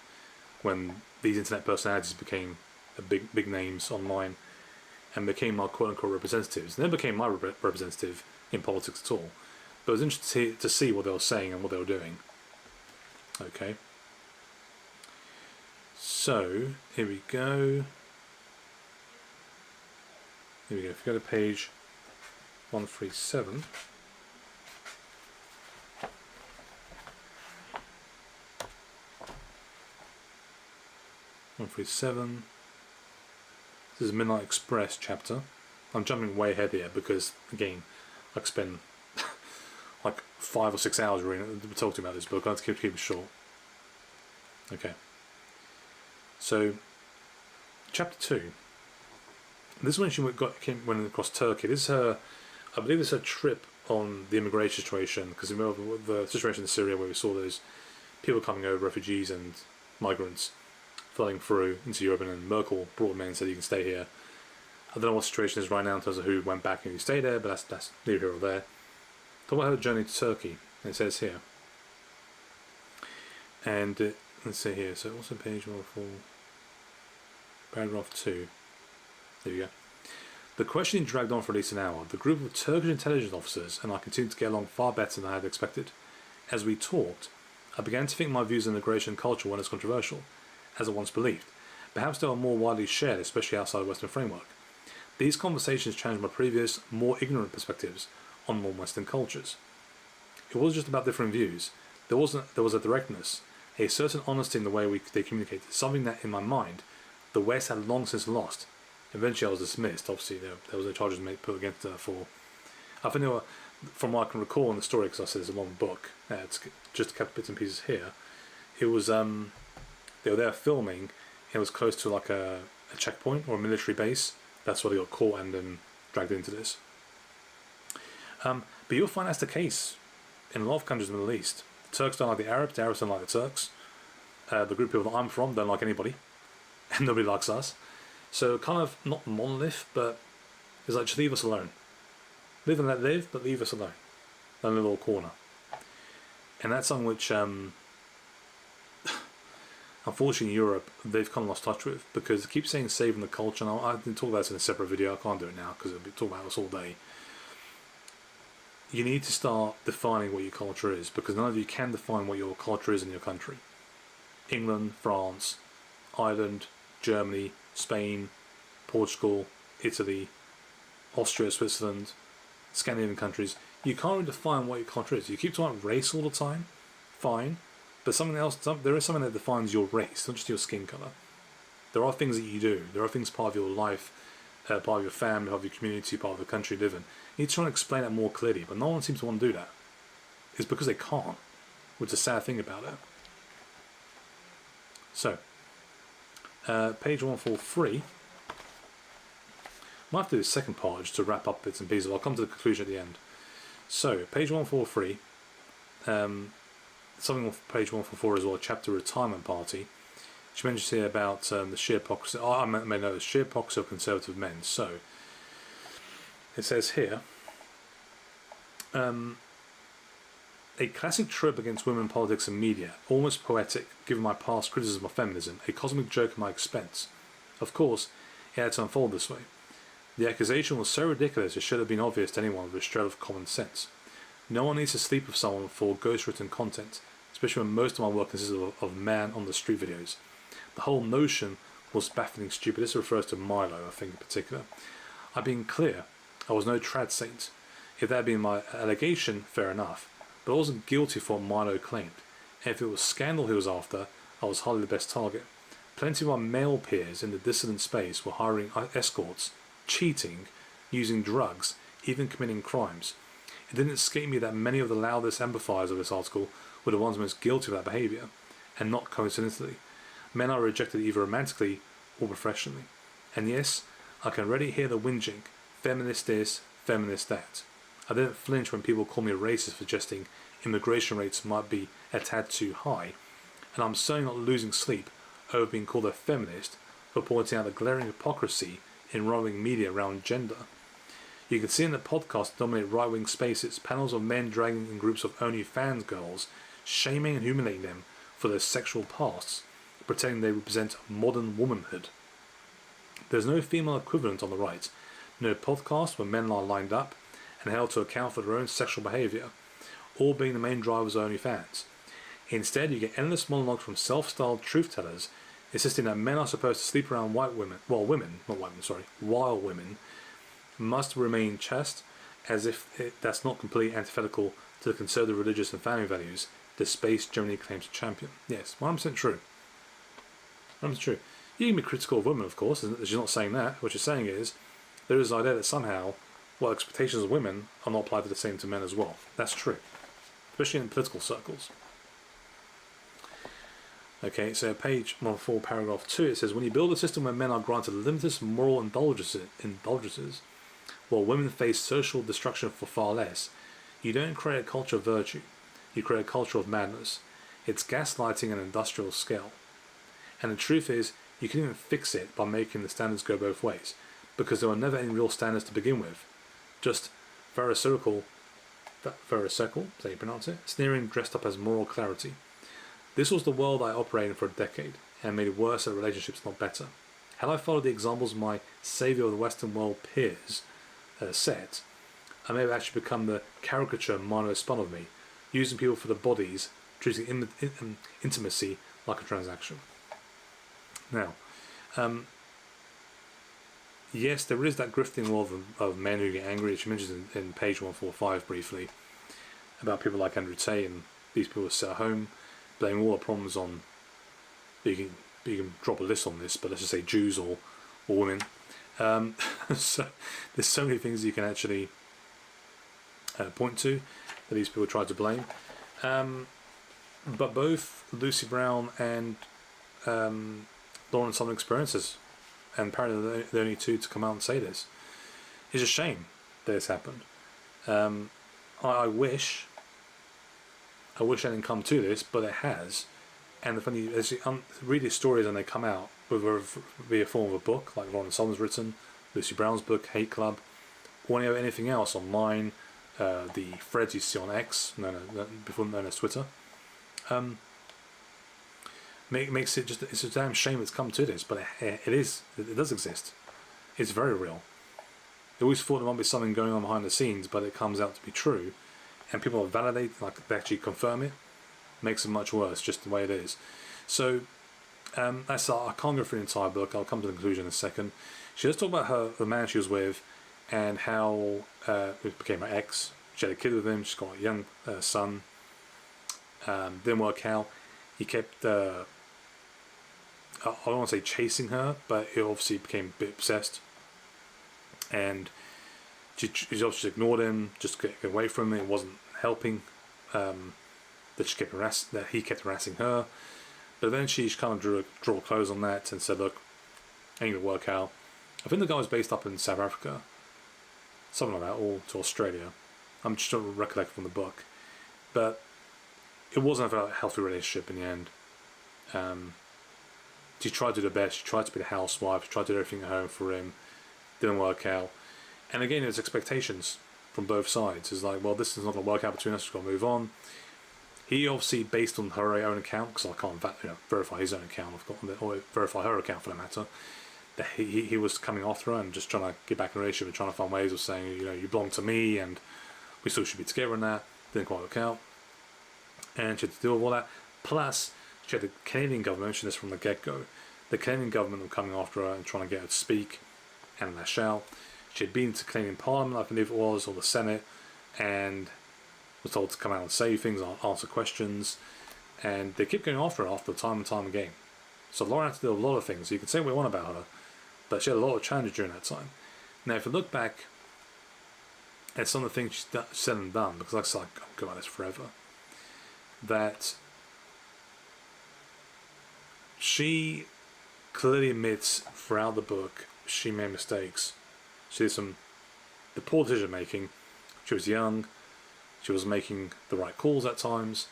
when these internet personalities became big names online and became my quote-unquote representatives. They never became my representative in politics at all, but it was interesting to see what they were saying and what they were doing. Okay, so here we go. If you go to page 137. 137. This is Midnight Express chapter. I'm jumping way ahead here because, again, I could spend like 5 or 6 hours reading talking about this book. I have to keep it short. Okay. So, chapter 2. This is when she went across Turkey. This is her, I believe it's her trip on the immigration situation, because remember the situation in Syria where we saw those people coming over, refugees and migrants flooding through into Europe, and then Merkel brought them in and said you can stay here. I don't know what the situation is right now in terms of who went back and who stayed there, but that's neither here or there. Talk about her journey to Turkey, it says here. And let's see here, so also page 104, paragraph 2. There you go. The questioning dragged on for at least an hour. The group of Turkish intelligence officers and I continued to get along far better than I had expected. As we talked, I began to think my views on immigration culture weren't as controversial as I once believed. Perhaps they were more widely shared, especially outside the Western framework. These conversations challenged my previous, more ignorant perspectives on non-Western cultures. It wasn't just about different views. There was a directness, a certain honesty in the way they communicated, something that, in my mind, the West had long since lost. Eventually I was dismissed. Obviously there was no charges put against her for... I think they were, from what I can recall in the story, because I said it's a long book, it's just kept bits and pieces here, it was, they were there filming, it was close to like a checkpoint or a military base. That's why they got caught and then dragged into this. But you'll find that's the case in a lot of countries in the Middle East. The Turks don't like the Arabs don't like the Turks. The group of people that I'm from don't like anybody, and nobody likes us. So kind of not monolith, but it's like just leave us alone. Live and let live, but leave us alone. In a little corner. And that's something which, unfortunately in Europe, they've kind of lost touch with, because they keep saying saving the culture, and I didn't talk about this in a separate video, I can't do it now because I'll be talking about this all day. You need to start defining what your culture is, because none of you can define what your culture is in your country. England, France, Ireland, Germany, Spain, Portugal, Italy, Austria, Switzerland, Scandinavian countries, you can't really define what your culture is. You keep talking about race all the time, fine, but something else, there is something that defines your race, not just your skin colour. There are things that you do, there are things part of your life, part of your family, part of your community, part of the country you live in. You need to try and explain that more clearly, but no one seems to want to do that. It's because they can't, which is a sad thing about it. So, page 143. I might have to do the second part just to wrap up bits and pieces. I'll come to the conclusion at the end. So, page 143. Something on page 144 as well, chapter Retirement Party. She mentions here about the sheer hypocrisy. I may know the sheer hypocrisy of conservative men. So, it says here, a classic trope against women in politics and media, almost poetic, given my past criticism of feminism, a cosmic joke at my expense. Of course, it had to unfold this way. The accusation was so ridiculous it should have been obvious to anyone with a shred of common sense. No one needs to sleep with someone for ghost-written content, especially when most of my work consists of man on the street videos. The whole notion was baffling stupid. This refers to Milo, I think, in particular. I've been clear, I was no trad saint. If that had been my allegation, fair enough. But I wasn't guilty for what Milo claimed. And if it was scandal he was after, I was hardly the best target. Plenty of our male peers in the dissident space were hiring escorts, cheating, using drugs, even committing crimes. It didn't escape me that many of the loudest amplifiers of this article were the ones most guilty of that behaviour, and not coincidentally. Men are rejected either romantically or professionally. And yes, I can already hear the whinging, feminist this, feminist that. I didn't flinch when people called me a racist for suggesting immigration rates might be a tad too high, and I'm certainly not losing sleep over being called a feminist for pointing out the glaring hypocrisy in right-wing media around gender. You can see in the podcast dominate right-wing spaces panels of men dragging in groups of OnlyFans girls, shaming and humiliating them for their sexual pasts, pretending they represent modern womanhood. There's no female equivalent on the right, no podcast where men are lined up and held to account for their own sexual behaviour, all being the main drivers of OnlyFans. Instead, you get endless monologues from self-styled truth-tellers insisting that men are supposed to sleep around while women must remain chaste, as if that's not completely antithetical to the conservative religious and family values the space generally claims to champion. Yes, 100% true. 100% true. You can be critical of women, of course, and she's not saying that. What she's saying is there is an idea that somehow, well, expectations of women are not applied to the same to men as well. That's true, especially in political circles. Okay, so page 104, paragraph 2, it says, when you build a system where men are granted limitless moral indulgences, while women face social destruction for far less, you don't create a culture of virtue, you create a culture of madness. It's gaslighting on an industrial scale. And the truth is, you can even fix it by making the standards go both ways, because there were never any real standards to begin with. Just pharisaical, is that how you pronounce it? Sneering dressed up as moral clarity. This was the world I operated in for a decade, and made it worse at relationships, not better. Had I followed the examples my saviour of the Western world peers set, I may have actually become the caricature Mano spun of me, using people for their bodies, treating intimacy like a transaction. Now, yes, there is that grifting world of men who get angry, which she mentions in page 145 briefly, about people like Andrew Tate and these people who sit at home, blaming all the problems on, you can drop a list on this, but let's just say Jews or women. So there's so many things you can actually point to that these people try to blame. But both Lucy Brown and Lauren Southern experiences, and apparently they're the only two to come out and say this. It's a shame that it's happened. I wish it didn't come to this, but it has. And the funny is, read these stories and they come out, whether it be a form of a book, like Lauren Southern's written, Lucy Brown's book, Hate Club, or anything else online, the threads you see on X, before known as Twitter. Makes it just, it's a damn shame it's come to this, but it does exist. It's very real. I always thought there might be something going on behind the scenes, but it comes out to be true, and people validate, like they actually confirm it. Makes it much worse, just the way it is. So I can't go through the entire book. I'll come to the conclusion in a second. She does talk about the man she was with, and how it became her ex. She had a kid with him. She's got a young son. Didn't work out. He kept, I don't want to say chasing her, but he obviously became a bit obsessed. And she obviously ignored him, just get away from him. It wasn't helping. That he kept harassing her. But then she kind of drew a close on that and said, look, ain't gonna work out. I think the guy was based up in South Africa, something like that, or to Australia. I'm just trying to recollect from the book. But it wasn't a healthy relationship in the end. She tried to do the best. She tried to be the housewife. She tried to do everything at home for him. Didn't work out. And again, there's expectations from both sides. It's like, well, this is not going to work out between us. We've got to move on. He obviously, based on her own account, because I can't verify his own account, or verify her account for that matter, that he was coming after her and just trying to get back in a relationship and trying to find ways of saying, you belong to me and we still should be together and that. Didn't quite work out. And she had to deal with all that. Plus, she had the Canadian government, mentioned this from the get-go, the Canadian government were coming after her and trying to get her to speak and lash out. She had been to Canadian Parliament, I believe it was, or the Senate, and was told to come out and say things, answer questions, and they kept going after her after time and time again. So Lauren had to do a lot of things. You can say what you want about her, but she had a lot of challenges during that time. Now, if you look back at some of the things she's said and done, because like I said, I could go about this forever, that she clearly admits throughout the book she made mistakes. She did the poor decision making. She was young. She was making the right calls at times,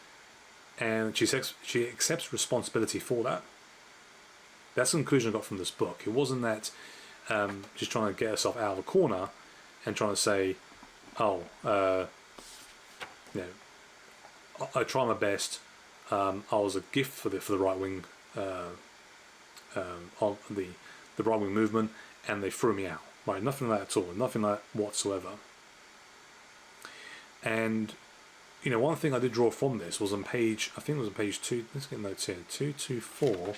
and she accepts responsibility for that. That's the conclusion I got from this book. It wasn't that she's trying to get herself out of a corner and trying to say, I try my best. I was a gift for the right wing, of the right wing movement, and they threw me out. Right, nothing like that at all. Nothing like that whatsoever. And one thing I did draw from this was on page, I think it was on page 2. Let's get notes here. 224.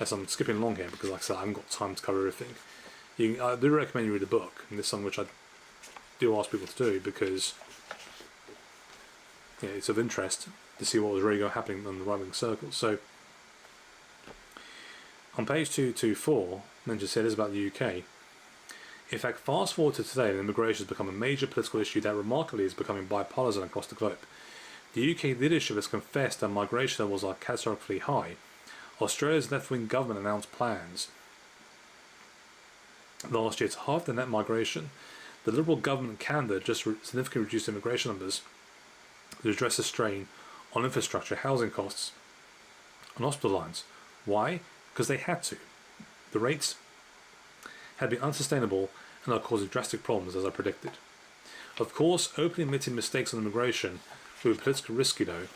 As I'm skipping along here because, like I said, I haven't got time to cover everything. I do recommend you read the book, and this is something which I do ask people to do because it's of interest to see what was really happening in the right wing circles. So On page 224, Ninja said this about the UK. In fact, fast forward to today, and immigration has become a major political issue that remarkably is becoming bipartisan across the globe. The UK leadership has confessed that migration levels are catastrophically high. Australia's left-wing government announced plans last year to halve the net migration. The Liberal government in Canada just significantly reduced immigration numbers to address the strain on infrastructure, housing costs, and hospital lines. Why? Because they had to. The rates had been unsustainable and are causing drastic problems, as I predicted. Of course, openly admitting mistakes on immigration would be politically risky, though,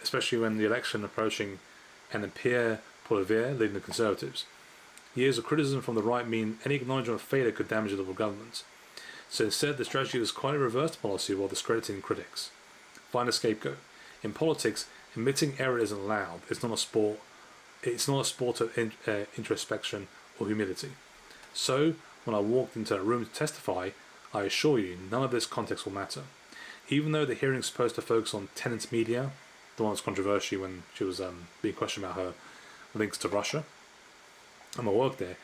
especially when the election approaching and then Pierre Poilievre leading the Conservatives. Years of criticism from the right mean any acknowledgement of failure could damage the Liberal government. So instead, the strategy was quite a reverse policy while discrediting critics. Find a scapegoat. In politics, admitting error isn't allowed. It's not a sport. It's not a sport of introspection or humility. So, when I walked into a room to testify, I assure you, none of this context will matter. Even though the hearing is supposed to focus on Tennant's media, the one that's controversial when she was being questioned about her links to Russia, and my work there,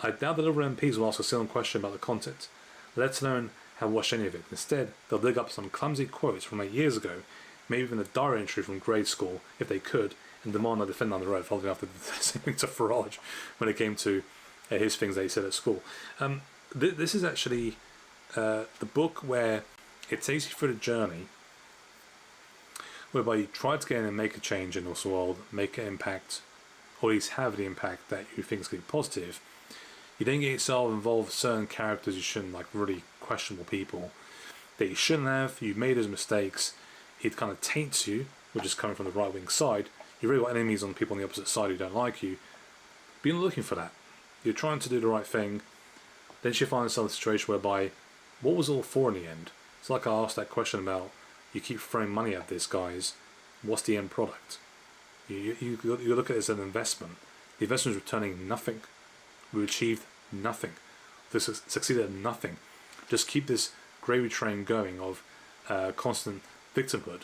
I doubt the Liberal MPs will ask a single question about the content, let alone have watched any of it. Instead, they'll dig up some clumsy quotes from 8 years ago, maybe even a diary entry from grade school, if they could, and demand I defend on the road, following after the same thing to Farage when it came to his things that he said at school. This is actually the book where it takes you through the journey whereby you try to get in and make a change in this world, make an impact, or at least have the impact that you think is going to be positive. You then get yourself involved with certain characters you shouldn't, like really questionable people that you shouldn't have. You've made those mistakes. It kind of taints you, which is coming from the right wing side. You've really got enemies on people on the opposite side who don't like you. But you're looking for that. You're trying to do the right thing. Then you find yourself in a situation whereby, what was it all for in the end? It's like I asked that question about, you keep throwing money at this, guys. What's the end product? You look at it as an investment. The investment is returning nothing. We achieved nothing. This succeeded at nothing. Just keep this gravy train going of constant victimhood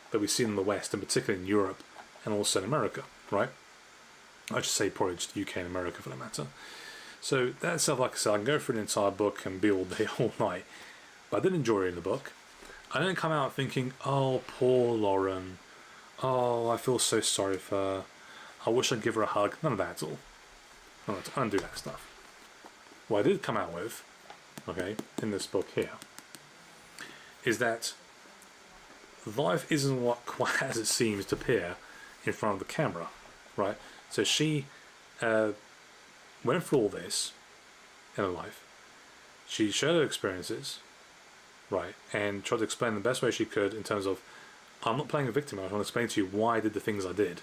that we see in the West, and particularly in Europe and also in America, right? I should say probably just UK and America for that matter. So that itself, like I said, I can go through the entire book and be all day, all night. But I did enjoy reading the book. I didn't come out thinking, oh, poor Lauren. Oh, I feel so sorry for her. I wish I'd give her a hug. None of that at all. I don't do that stuff. What I did come out with, okay, in this book here, is that life isn't quite as it seems to appear in front of the camera, right? So she went through all this in her life. She shared her experiences, right, and tried to explain the best way she could in terms of, I'm not playing a victim, I want to explain to you why I did the things I did,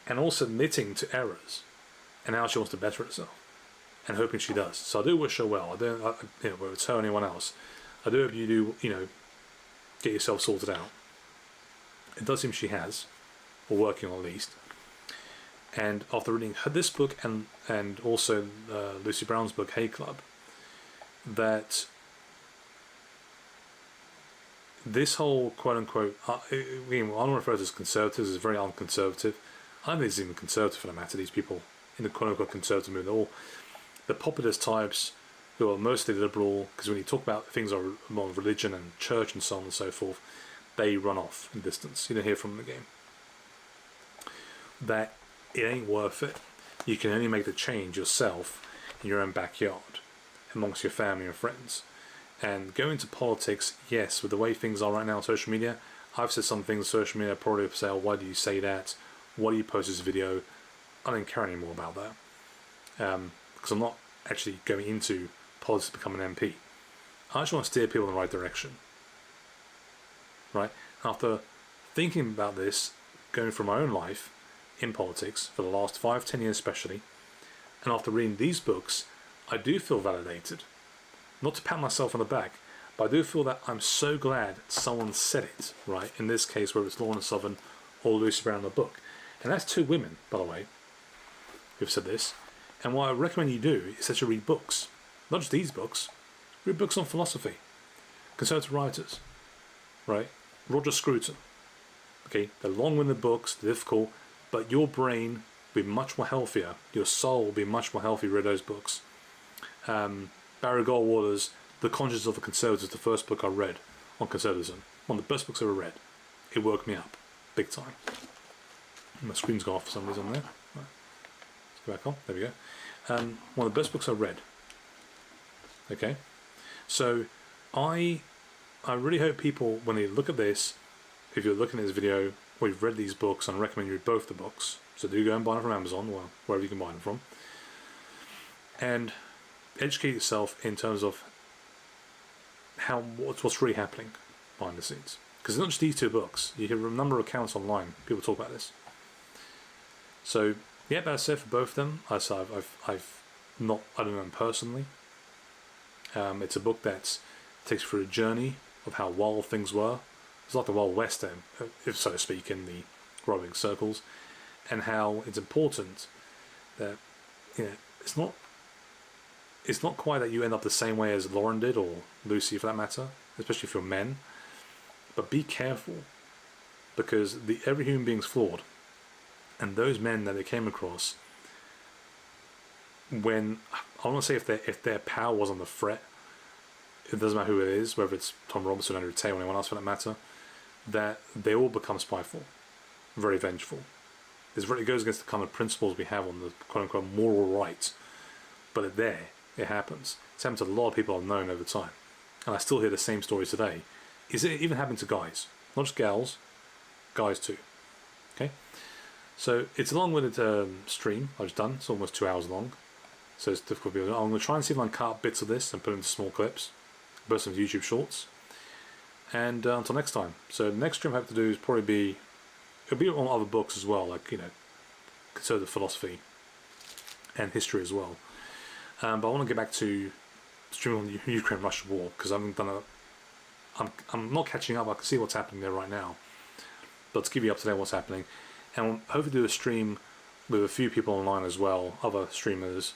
and also admitting to errors and how she wants to better herself, and hoping she does. So I do wish her well. Whether it's her or anyone else, I do hope you do, get yourself sorted out. It does seem she has, or working on at least. And after reading this book and also Lucy Brown's book Hate Club, that this whole quote-unquote, I don't refer to as conservatives, it's very unconservative. I don't think it's even conservative for the matter, these people in the quote-unquote conservative movement, all the populist types who are mostly liberal, because when you talk about things on religion and church and so on and so forth, they run off in distance. You don't hear from them again. That it ain't worth it. You can only make the change yourself in your own backyard, amongst your family and friends. And going into politics, yes, with the way things are right now on social media, I've said some things on social media, probably say, oh, why do you say that? Why do you post this video? I don't care anymore about that. Because I'm not actually going into politics to become an MP. I just want to steer people in the right direction. Right? After thinking about this, going through my own life in politics for the last 5-10 years especially, and after reading these books, I do feel validated. Not to pat myself on the back, but I do feel that I'm so glad someone said it, right? In this case, whether it's Lorna Southern or Lucy Brown in the book. And that's 2 women, by the way, who've said this. And what I recommend you do is that you read books. Not just these books. Read books on philosophy. Conservative writers, right? Roger Scruton. Okay, they're long-winded books, they're difficult, but your brain be much more healthier. Your soul will be much more healthy with those books. Barry Goldwater's The Conscience of a Conservative, the first book I read on conservatism. One of the best books I ever read. It woke me up. Big time. My screen's gone off for some reason there. Right. Let's go back on. There we go. One of the best books I read. Okay? So, I really hope people, when they look at this, if you're looking at this video, or you've read these books, and I recommend you read both the books. So do go and buy them from Amazon, or wherever you can buy them from. And educate yourself in terms of what's really happening behind the scenes. Because it's not just these two books. You hear a number of accounts online. People talk about this. So yeah, that's it for both of them. I don't know them personally. It's a book that takes you through a journey of how wild things were. It's like the Wild West, if so to speak, in the rowing circles, and how it's important that it's not quite that you end up the same way as Lauren did, or Lucy for that matter, especially if you're men. But be careful, because every human being's flawed, and those men that they came across, when I want to say if their power was on the fret, it doesn't matter who it is, whether it's Tom Robinson, Andrew Tate, or anyone else for that matter, that they all become spiteful, very vengeful. It goes against the kind of principles we have on the quote-unquote moral right, but it happens. It's happened to a lot of people I've known over time, and I still hear the same stories today. It even happened to guys, not just gals, guys too. Okay, so it's a long-winded stream I've just done. It's almost 2 hours long, so it's difficult. I'm going to try and see if I can cut up bits of this and put it into small clips, burst some YouTube shorts. And until next time. So the next stream I have to do is it'll be on other books as well, like conservative philosophy and history as well. But I want to get back to streaming on the Ukraine-Russia war, because I haven't done I'm not catching up. I can see what's happening there right now, but to keep you up to date on what's happening, and I'll hopefully do a stream with a few people online as well, other streamers,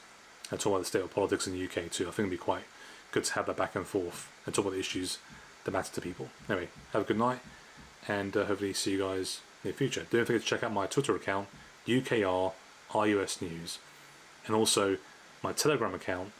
and talk about the state of politics in the UK too. I think it'd be quite good to have that back and forth and talk about the issues that matter to people. Anyway, have a good night, and hopefully see you guys in the future. Don't forget to check out my Twitter account, UKR RUS News, and also my Telegram account,